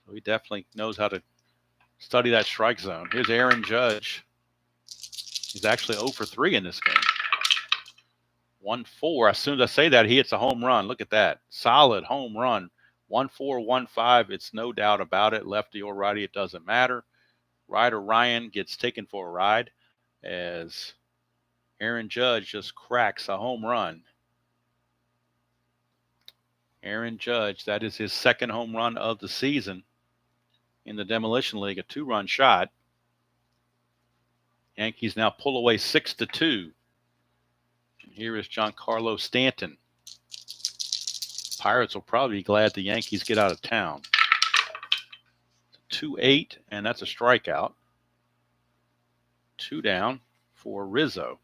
So he definitely knows how to study that strike zone. Here's Aaron Judge. He's actually 0 for 3 in this game. 1-4. As soon as I say that, he hits a home run. Look at that. Solid home run. 1-4, 1-5. It's no doubt about it. Lefty or righty, it doesn't matter. Ryder Ryan gets taken for a ride as Aaron Judge just cracks a home run. Aaron Judge, that is his 2nd home run of the season in the Demolition League, a 2-run shot. Yankees now pull away 6-2. And here is Giancarlo Stanton. Pirates will probably be glad the Yankees get out of town. 2-8, and that's a strikeout. 2 down for Rizzo.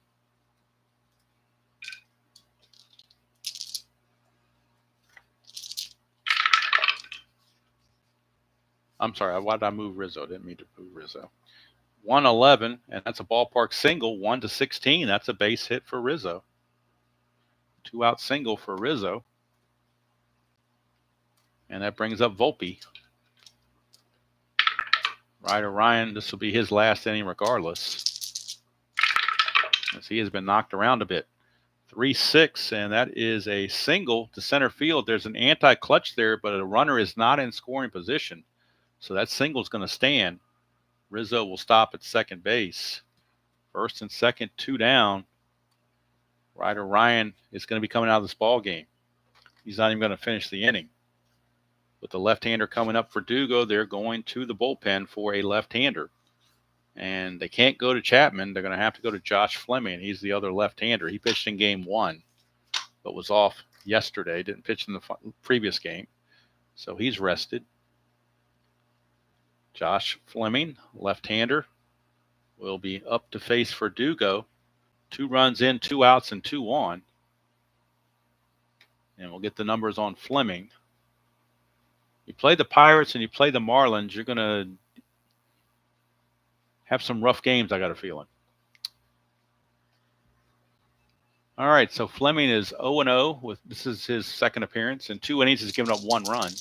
I'm sorry, why did I move Rizzo? Didn't mean to move Rizzo. 1-11, and that's a ballpark single. 1-16, that's a base hit for Rizzo. 2-out single for Rizzo. And that brings up Volpe. Ryder Ryan, this will be his last inning regardless, as he has been knocked around a bit. 3-6, and that is a single to center field. There's an anti-clutch there, but a runner is not in scoring position. So that single is going to stand. Rizzo will stop at second base. First and second, 2 down. Ryder Ryan is going to be coming out of this ball game. He's not even going to finish the inning. With the left-hander coming up for Dugo, they're going to the bullpen for a left-hander. And they can't go to Chapman. They're going to have to go to Josh Fleming. He's the other left-hander. He pitched in game 1, but was off yesterday. Didn't pitch in the previous game. So he's rested. Josh Fleming, left-hander, will be up to face for Dugo. 2 runs in, 2 outs, and 2 on. And we'll get the numbers on Fleming. You play the Pirates and you play the Marlins, you're going to have some rough games, I got a feeling. All right, so Fleming is 0-0. This is his second appearance. In 2 innings, he's given up 1 run.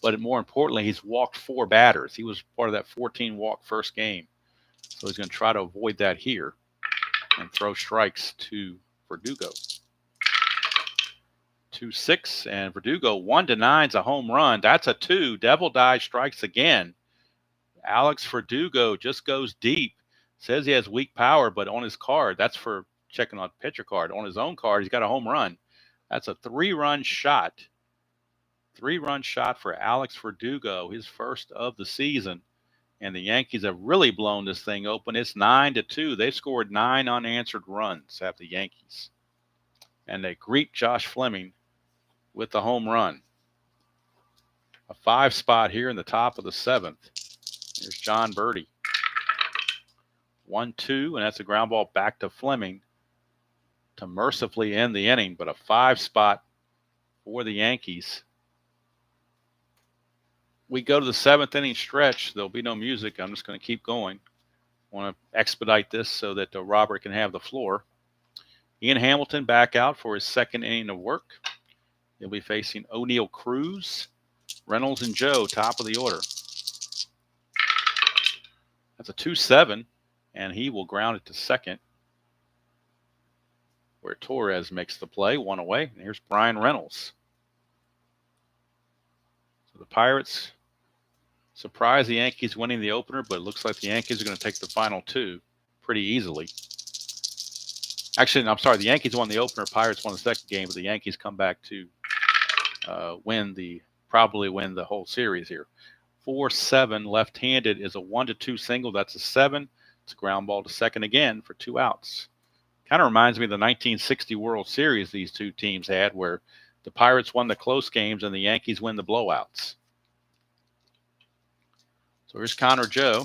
But more importantly, he's walked 4 batters. He was part of that 14-walk first game. So he's going to try to avoid that here and throw strikes to Verdugo. 2-6, and Verdugo 1-9 is a home run. That's a 2. Devil Die strikes again. Alex Verdugo just goes deep. Says he has weak power, but on his card, that's for checking on pitcher card. On his own card, he's got a home run. That's a 3-run shot. 3-run shot for Alex Verdugo, his first of the season. And the Yankees have really blown this thing open. It's 9-2. They've scored 9 unanswered runs at the Yankees. And they greet Josh Fleming with the home run. A 5 spot here in the top of the 7th. Here's John Birdie. 1-2, and that's a ground ball back to Fleming to mercifully end the inning, but a 5 spot for the Yankees. We go to the 7th inning stretch. There'll be no music. I'm just going to keep going. I want to expedite this so that Robert can have the floor. Ian Hamilton back out for his 2nd inning of work. He'll be facing O'Neill Cruz, Reynolds, and Joe, top of the order. That's a 2-7, and he will ground it to second, where Torres makes the play, 1 away. And here's Brian Reynolds. So the Pirates surprised the Yankees winning the opener, but it looks like the Yankees are going to take the final 2 pretty easily. Actually, I'm sorry, the Yankees won the opener, Pirates won the second game, but the Yankees come back to probably win the whole series here. 4-7 left-handed is a 1-2 single. That's a 7. It's a ground ball to second again for 2 outs. Kind of reminds me of the 1960 World Series these 2 teams had, where the Pirates won the close games and the Yankees win the blowouts. So here's Connor Joe.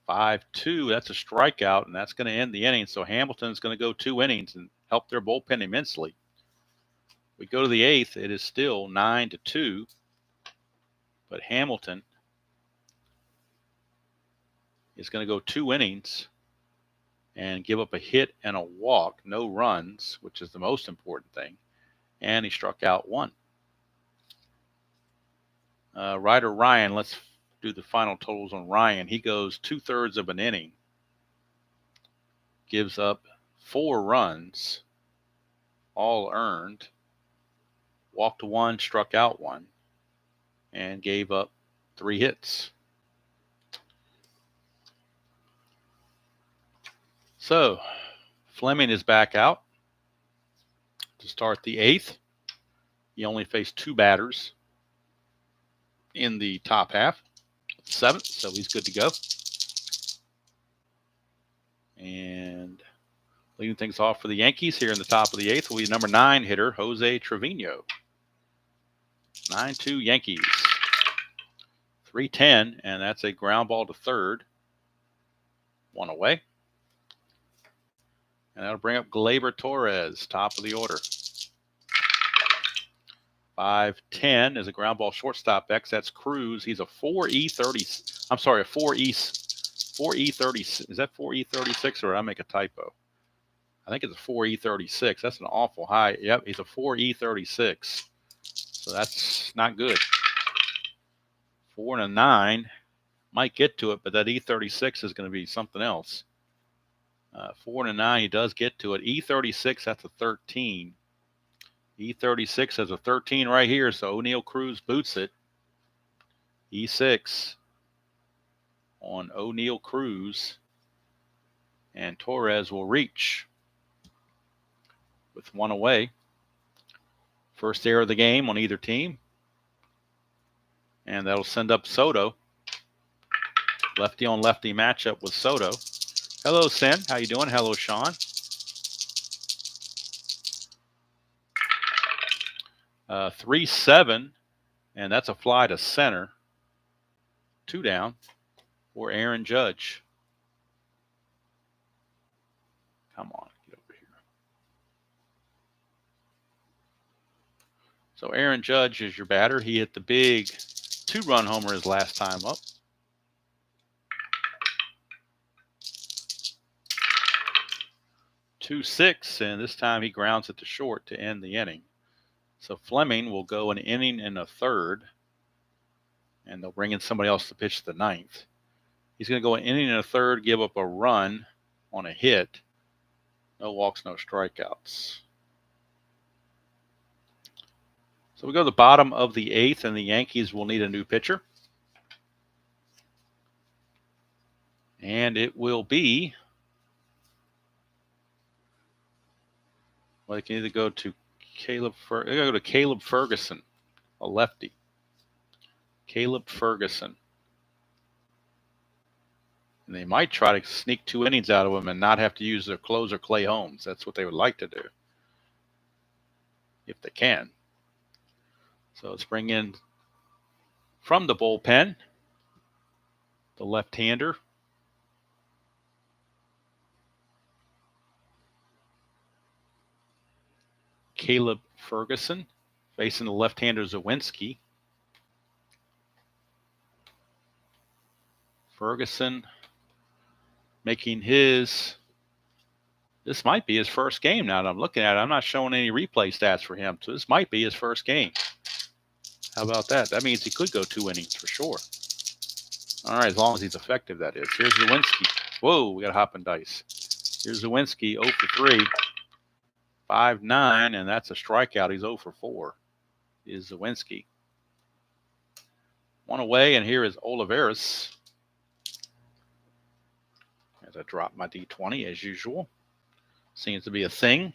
5-2. That's a strikeout, and that's going to end the inning. So Hamilton's going to go 2 innings and help their bullpen immensely. We go to the 8th. It is still 9-2. But Hamilton is going to go 2 innings and give up a hit and a walk, no runs, which is the most important thing. And he struck out 1. Ryder Ryan, let's do the final totals on Ryan. He goes 2/3 of an inning, gives up 4 runs, all earned, walked 1, struck out 1. And gave up 3 hits. So Fleming is back out to start the 8th. He only faced 2 batters in the top half of the 7th, so he's good to go. And leading things off for the Yankees here in the top of the 8th will be number 9 hitter, Jose Trevino. 9-2 Yankees. 3-10, and that's a ground ball to third. 1 away. And that'll bring up Gleyber Torres, top of the order. 5-10 is a ground ball shortstop X. That's Cruz. He's a 4E30. I'm sorry, a 4E30. Is that 4E36 or did I make a typo? I think it's a 4E36. That's an awful high. Yep, he's a 4E36. So that's not good. 4 and a 9. Might get to it, but that E36 is going to be something else. 4 and a 9, he does get to it. E36, that's a 13. E36 has a 13 right here, so O'Neal Cruz boots it. E6 on O'Neal Cruz, and Torres will reach with one away. First error of the game on either team, and that'll send up Soto. Lefty on lefty matchup with Soto. Hello, Sen. How you doing? Hello, Sean. 3-7, and that's a fly to center. 2 down for Aaron Judge. Come on, get over here. So Aaron Judge is your batter. He hit the big 2-run homer his last time up. .26, and this time he grounds it to short to end the inning. So Fleming will go an inning and a third, and they'll bring in somebody else to pitch the 9th. He's going to go an inning and a third, give up a run on a hit. No walks, no strikeouts. So we go to the bottom of the 8th, and the Yankees will need a new pitcher. And it will be, well, they can either go to Caleb Ferguson, a lefty. Caleb Ferguson. And they might try to sneak 2 innings out of him and not have to use their closer, Clay Holmes. That's what they would like to do, if they can. So let's bring in from the bullpen the left-hander. Caleb Ferguson facing the left-hander Zawinski. Ferguson making this might be his first game now that I'm looking at it. I'm not showing any replay stats for him, so this might be his first game. How about that? That means he could go 2 innings for sure. All right, as long as he's effective, that is. Here's Zawinski. Whoa, we got a hopping dice. Here's Zawinski, 0 for 3. 5-9, and that's a strikeout. He's 0 for 4. Is Zawinski. 1 away, and here is Olivares. As I drop my D20 as usual. Seems to be a thing.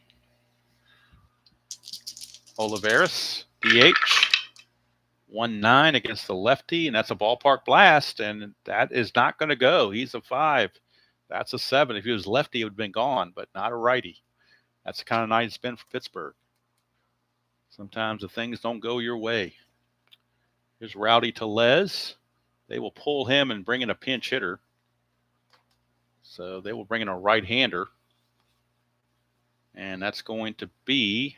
Olivares, DH. 1-9 against the lefty, and that's a ballpark blast, and that is not going to go. He's a 5. That's a 7. If he was lefty, it would have been gone, but not a righty. That's the kind of night it's been for Pittsburgh. Sometimes the things don't go your way. Here's Rowdy Tellez. They will pull him and bring in a pinch hitter. So they will bring in a right-hander. And that's going to be,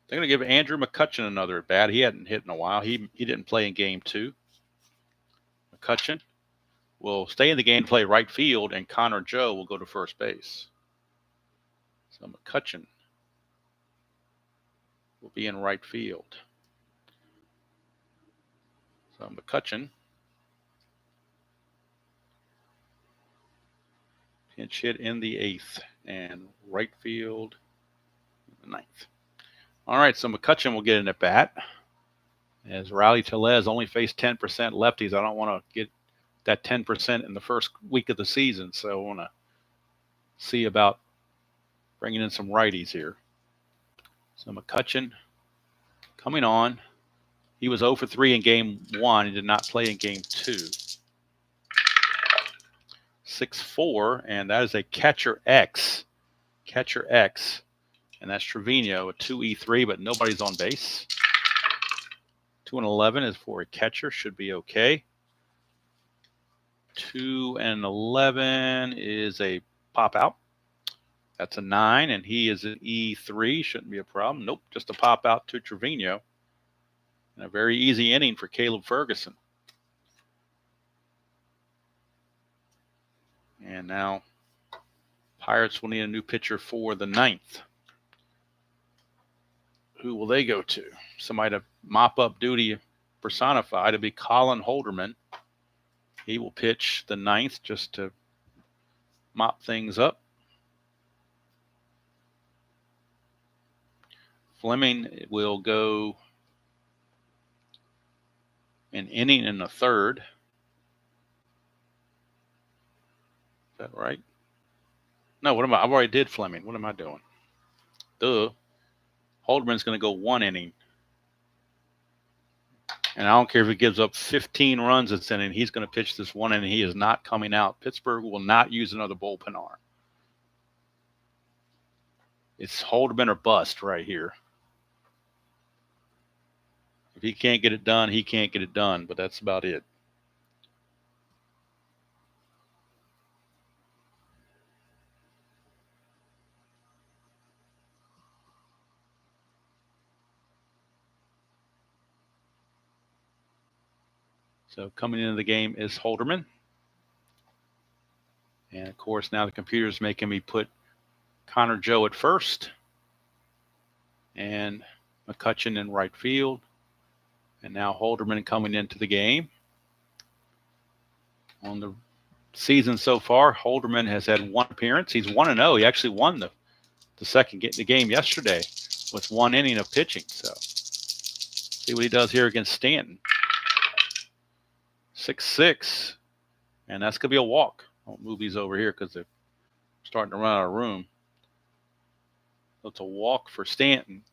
they're going to give Andrew McCutchen another at bat. He hadn't hit in a while. He didn't play in game 2. McCutchen will stay in the game, play right field, and Connor Joe will go to first base. So McCutchen will be in right field. So McCutchen, pinch hit in the 8th, and right field in the 9th. All right, so McCutchen will get an at bat. As Rowdy Tellez only faced 10% lefties, I don't want to get that 10% in the first week of the season, so I want to see about bringing in some righties here. So McCutchen coming on. He was 0 for 3 in game 1. He did not play in game 2. 6-4, and that is a catcher X. Catcher X, and that's Trevino, a 2E3, but nobody's on base. 2-11 is for a catcher, should be okay. 2-11 is a pop out. That's a 9, and he is an E3. Shouldn't be a problem. Nope, just a pop out to Trevino. And a very easy inning for Caleb Ferguson. And now Pirates will need a new pitcher for the 9th. Who will they go to? Somebody to mop up duty personified. It'll be Colin Holderman. He will pitch the 9th just to mop things up. Fleming will go an inning in the 3rd. Is that right? No, what am I? I've already did Fleming. What am I doing? Duh. Holderman's going to go 1 inning. And I don't care if he gives up 15 runs this inning. He's going to pitch this 1 inning. He is not coming out. Pittsburgh will not use another bullpen arm. It's Holderman or bust right here. If he can't get it done, he can't get it done. But that's about it. So coming into the game is Holderman. And, of course, now the computer's making me put Connor Joe at first. And McCutchen in right field. And now Holderman coming into the game. On the season so far, Holderman has had 1 appearance. He's 1-0. He actually won the game yesterday with 1 inning of pitching. So see what he does here against Stanton. 6-6. And that's going to be a walk. I'll move these over here because they're starting to run out of room. So it's a walk for Stanton.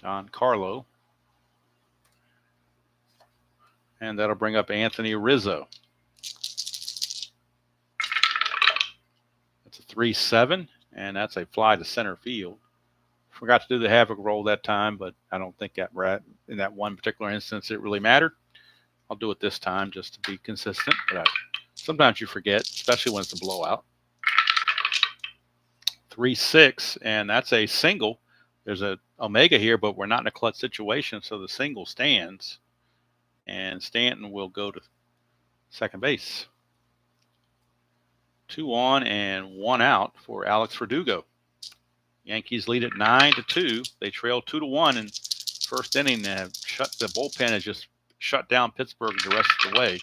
Giancarlo. And that'll bring up Anthony Rizzo. That's a 3-7, and that's a fly to center field. Forgot to do the havoc roll that time, but I don't think that in that one particular instance it really mattered. I'll do it this time just to be consistent, but sometimes you forget, especially when it's a blowout. 3-6, and that's a single. There's a Omega here, but we're not in a clutch situation, so the single stands. And Stanton will go to second base. 2 on and 1 out for Alex Verdugo. Yankees lead at 9-2. They trail 2-1 in first inning. The bullpen has just shut down Pittsburgh the rest of the way.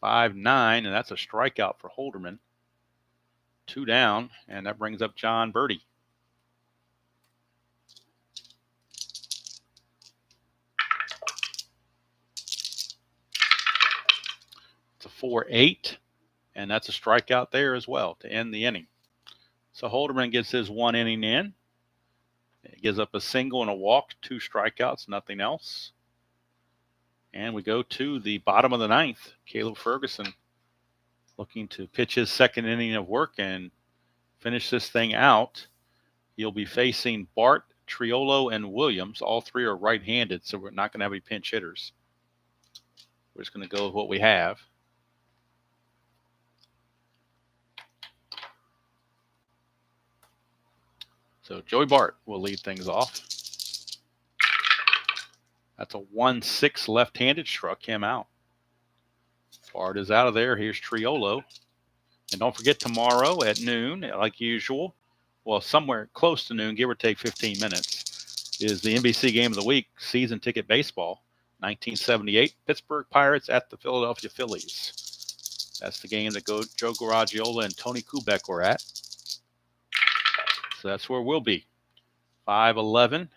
5-9, and that's a strikeout for Holderman. 2 down, and that brings up John Birdie. It's a 4-8, and that's a strikeout there as well to end the inning. So Holderman gets his 1 inning in. It gives up a single and a walk, 2 strikeouts, nothing else. And we go to the bottom of the 9th. Caleb Ferguson looking to pitch his 2nd inning of work and finish this thing out. He'll be facing Bart, Triolo, and Williams. All 3 are right-handed, so we're not going to have any pinch hitters. We're just going to go with what we have. So Joey Bart will lead things off. That's a 1-6 left-handed, struck him out. Bart is out of there. Here's Triolo. And don't forget tomorrow at noon, like usual, well, somewhere close to noon, give or take 15 minutes, is the NBC Game of the Week, season ticket baseball, 1978, Pittsburgh Pirates at the Philadelphia Phillies. That's the game that Joe Garagiola and Tony Kubek were at. So that's where we'll be. 5-11.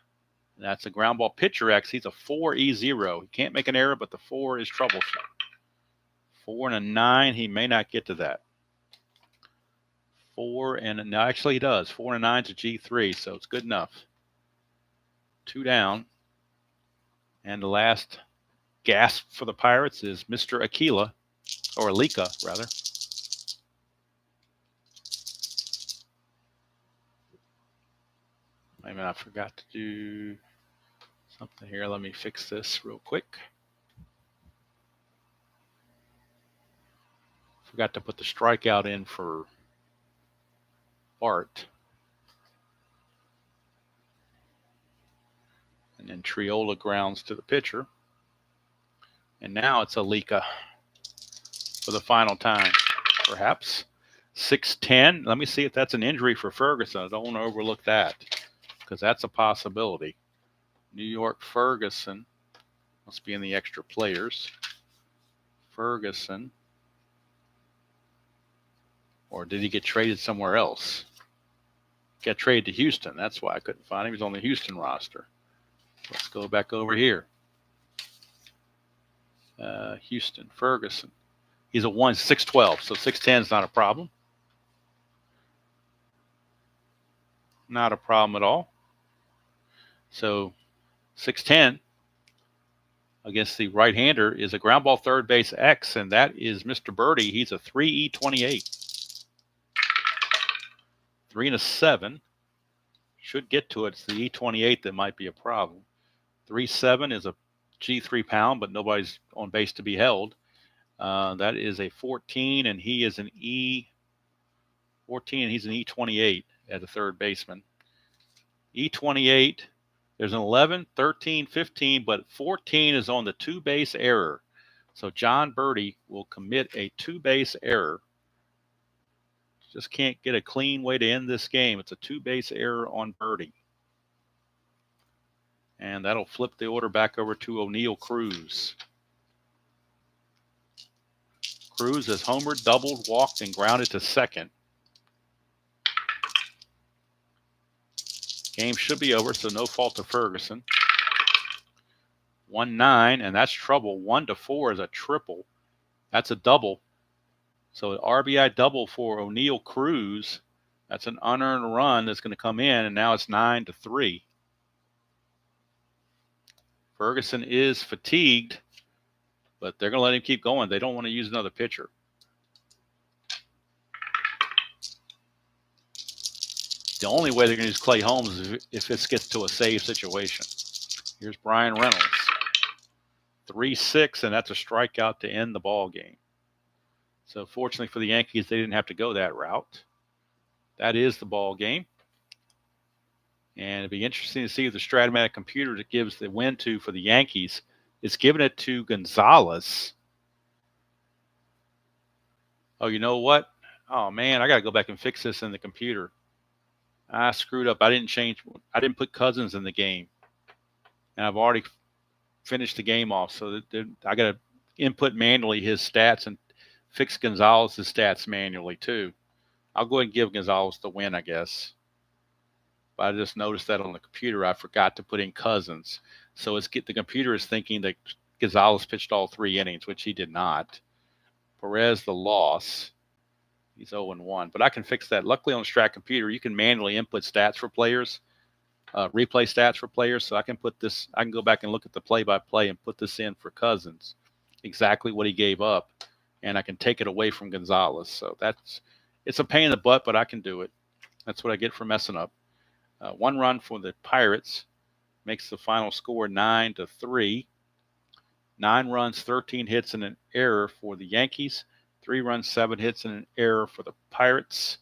That's a ground ball pitcher X. He's a 4-E-0. He can't make an error, but the 4 is troublesome. 4 and a 9. He may not get to that. 4 and no, actually he does. 4 and a 9 to G3, so it's good enough. 2 down. And the last gasp for the Pirates is Mr. Aquila, or Alika, rather. Maybe I forgot to do something here. Let me fix this real quick. Forgot to put the strikeout in for Bart. And then Triolo grounds to the pitcher. And now it's Alika for the final time. perhaps. 6'10". Let me see if that's an injury for Ferguson. I don't want to overlook that because that's a possibility. New York Ferguson must be in the extra players. Ferguson. Or did he get traded somewhere else? Got traded to Houston. That's why I couldn't find him. He was on the Houston roster. Let's go back over here. Houston, Ferguson. He's a 6'12", so 6'10" is not a problem. Not a problem at all. So 6'10" against the right-hander is a ground ball third base X, and that is Mr. Birdie. He's a 3E28. 3 and a 7. Should get to it. It's the E28 that might be a problem. 3-7 is a G3 pound, but nobody's on base to be held. That is a 14, and he is an E14, and he's an E28 as a third baseman. E28, there's an 11, 13, 15, but 14 is on the two-base error. So John Birdie will commit a two-base error. Just can't get a clean way to end this game. It's a two-base error on Birdie. And that'll flip the order back over to O'Neill Cruz. Cruz has homered, doubled, walked, and grounded to second. Game should be over, so no fault to Ferguson. 1-9, and that's trouble. 1-4 is a triple. That's a double. So an RBI double for O'Neill Cruz. That's an unearned run that's going to come in, and now it's 9-3. Ferguson is fatigued, but they're going to let him keep going. They don't want to use another pitcher. The only way they're going to use Clay Holmes is if this gets to a save situation. Here's Brian Reynolds. 3-6, and that's a strikeout to end the ball game. So fortunately for the Yankees, they didn't have to go that route. That is the ball game. And it'd be interesting to see if the Strat-O-Matic computer that gives the win to for the Yankees is giving it to Gonzalez. Oh, you know what? Oh, man, I got to go back and fix this in the computer. I screwed up. I didn't put Cousins in the game. And I've already finished the game off. So I got to input manually his stats and fix Gonzalez's stats manually too. I'll go ahead and give Gonzalez the win, I guess. But I just noticed that on the computer I forgot to put in Cousins. So the computer is thinking that Gonzalez pitched all 3 innings, which he did not. Perez the loss. He's 0-1. But I can fix that. Luckily on the Strat computer, you can manually input stats for players, replay stats for players. So I can put this, I can go back and look at the play-by-play and put this in for Cousins, exactly what he gave up. And I can take it away from Gonzalez. So it's a pain in the butt, but I can do it. That's what I get for messing up. 1 run for the Pirates makes the final score 9-3. 9 runs, 13 hits, and an error for the Yankees. 3 runs, 7 hits, and an error for the Pirates.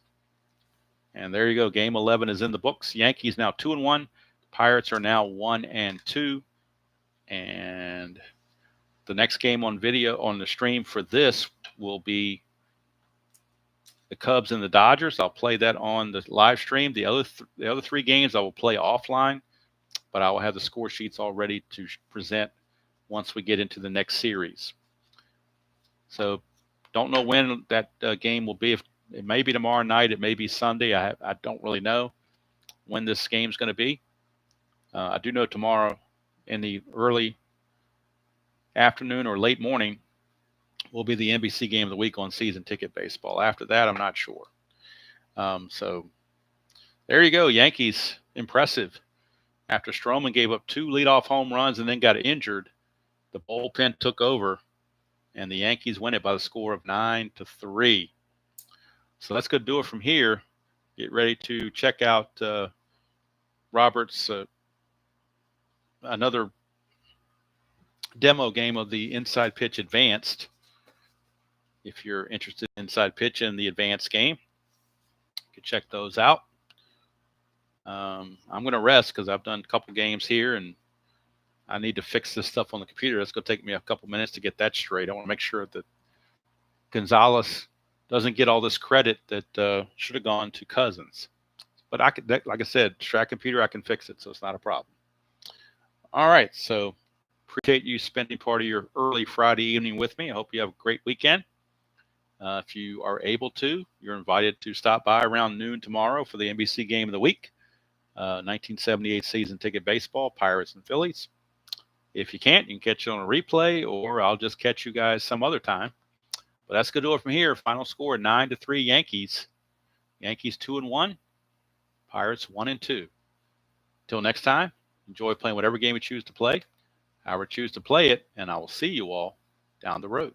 And there you go. Game 11 is in the books. Yankees now 2-1. Pirates are now 1-2. And the next game on video on the stream for this will be the Cubs and the Dodgers. I'll play that on the live stream. The other 3 games I will play offline, but I will have the score sheets all ready to present once we get into the next series. So don't know when that game will be. It may be tomorrow night. It may be Sunday. I don't really know when this game's going to be. I do know tomorrow in the early afternoon or late morning will be the NBC game of the week on season ticket baseball. After that, I'm not sure. So there you go. Yankees, impressive. After Stroman gave up 2 leadoff home runs and then got injured, the bullpen took over, and the Yankees win it by the score of 9-3. So that's going to do it from here. Get ready to check out Robert's another demo game of the Inside Pitch Advanced. If you're interested in Inside Pitch in the advanced game, you can check those out. I'm going to rest because I've done a couple games here, and I need to fix this stuff on the computer. It's going to take me a couple minutes to get that straight. I want to make sure that Gonzalez doesn't get all this credit that should have gone to Cousins. But like I said, Strat Computer, I can fix it, so it's not a problem. All right, so appreciate you spending part of your early Friday evening with me. I hope you have a great weekend. If you are able to, you're invited to stop by around noon tomorrow for the NBC Game of the Week, 1978 season ticket baseball, Pirates and Phillies. If you can't, you can catch it on a replay, or I'll just catch you guys some other time. But that's going to do it from here. Final score 9-3 Yankees. Yankees 2-1. Pirates 1-2. Till next time, enjoy playing whatever game you choose to play, however you choose to play it, and I will see you all down the road.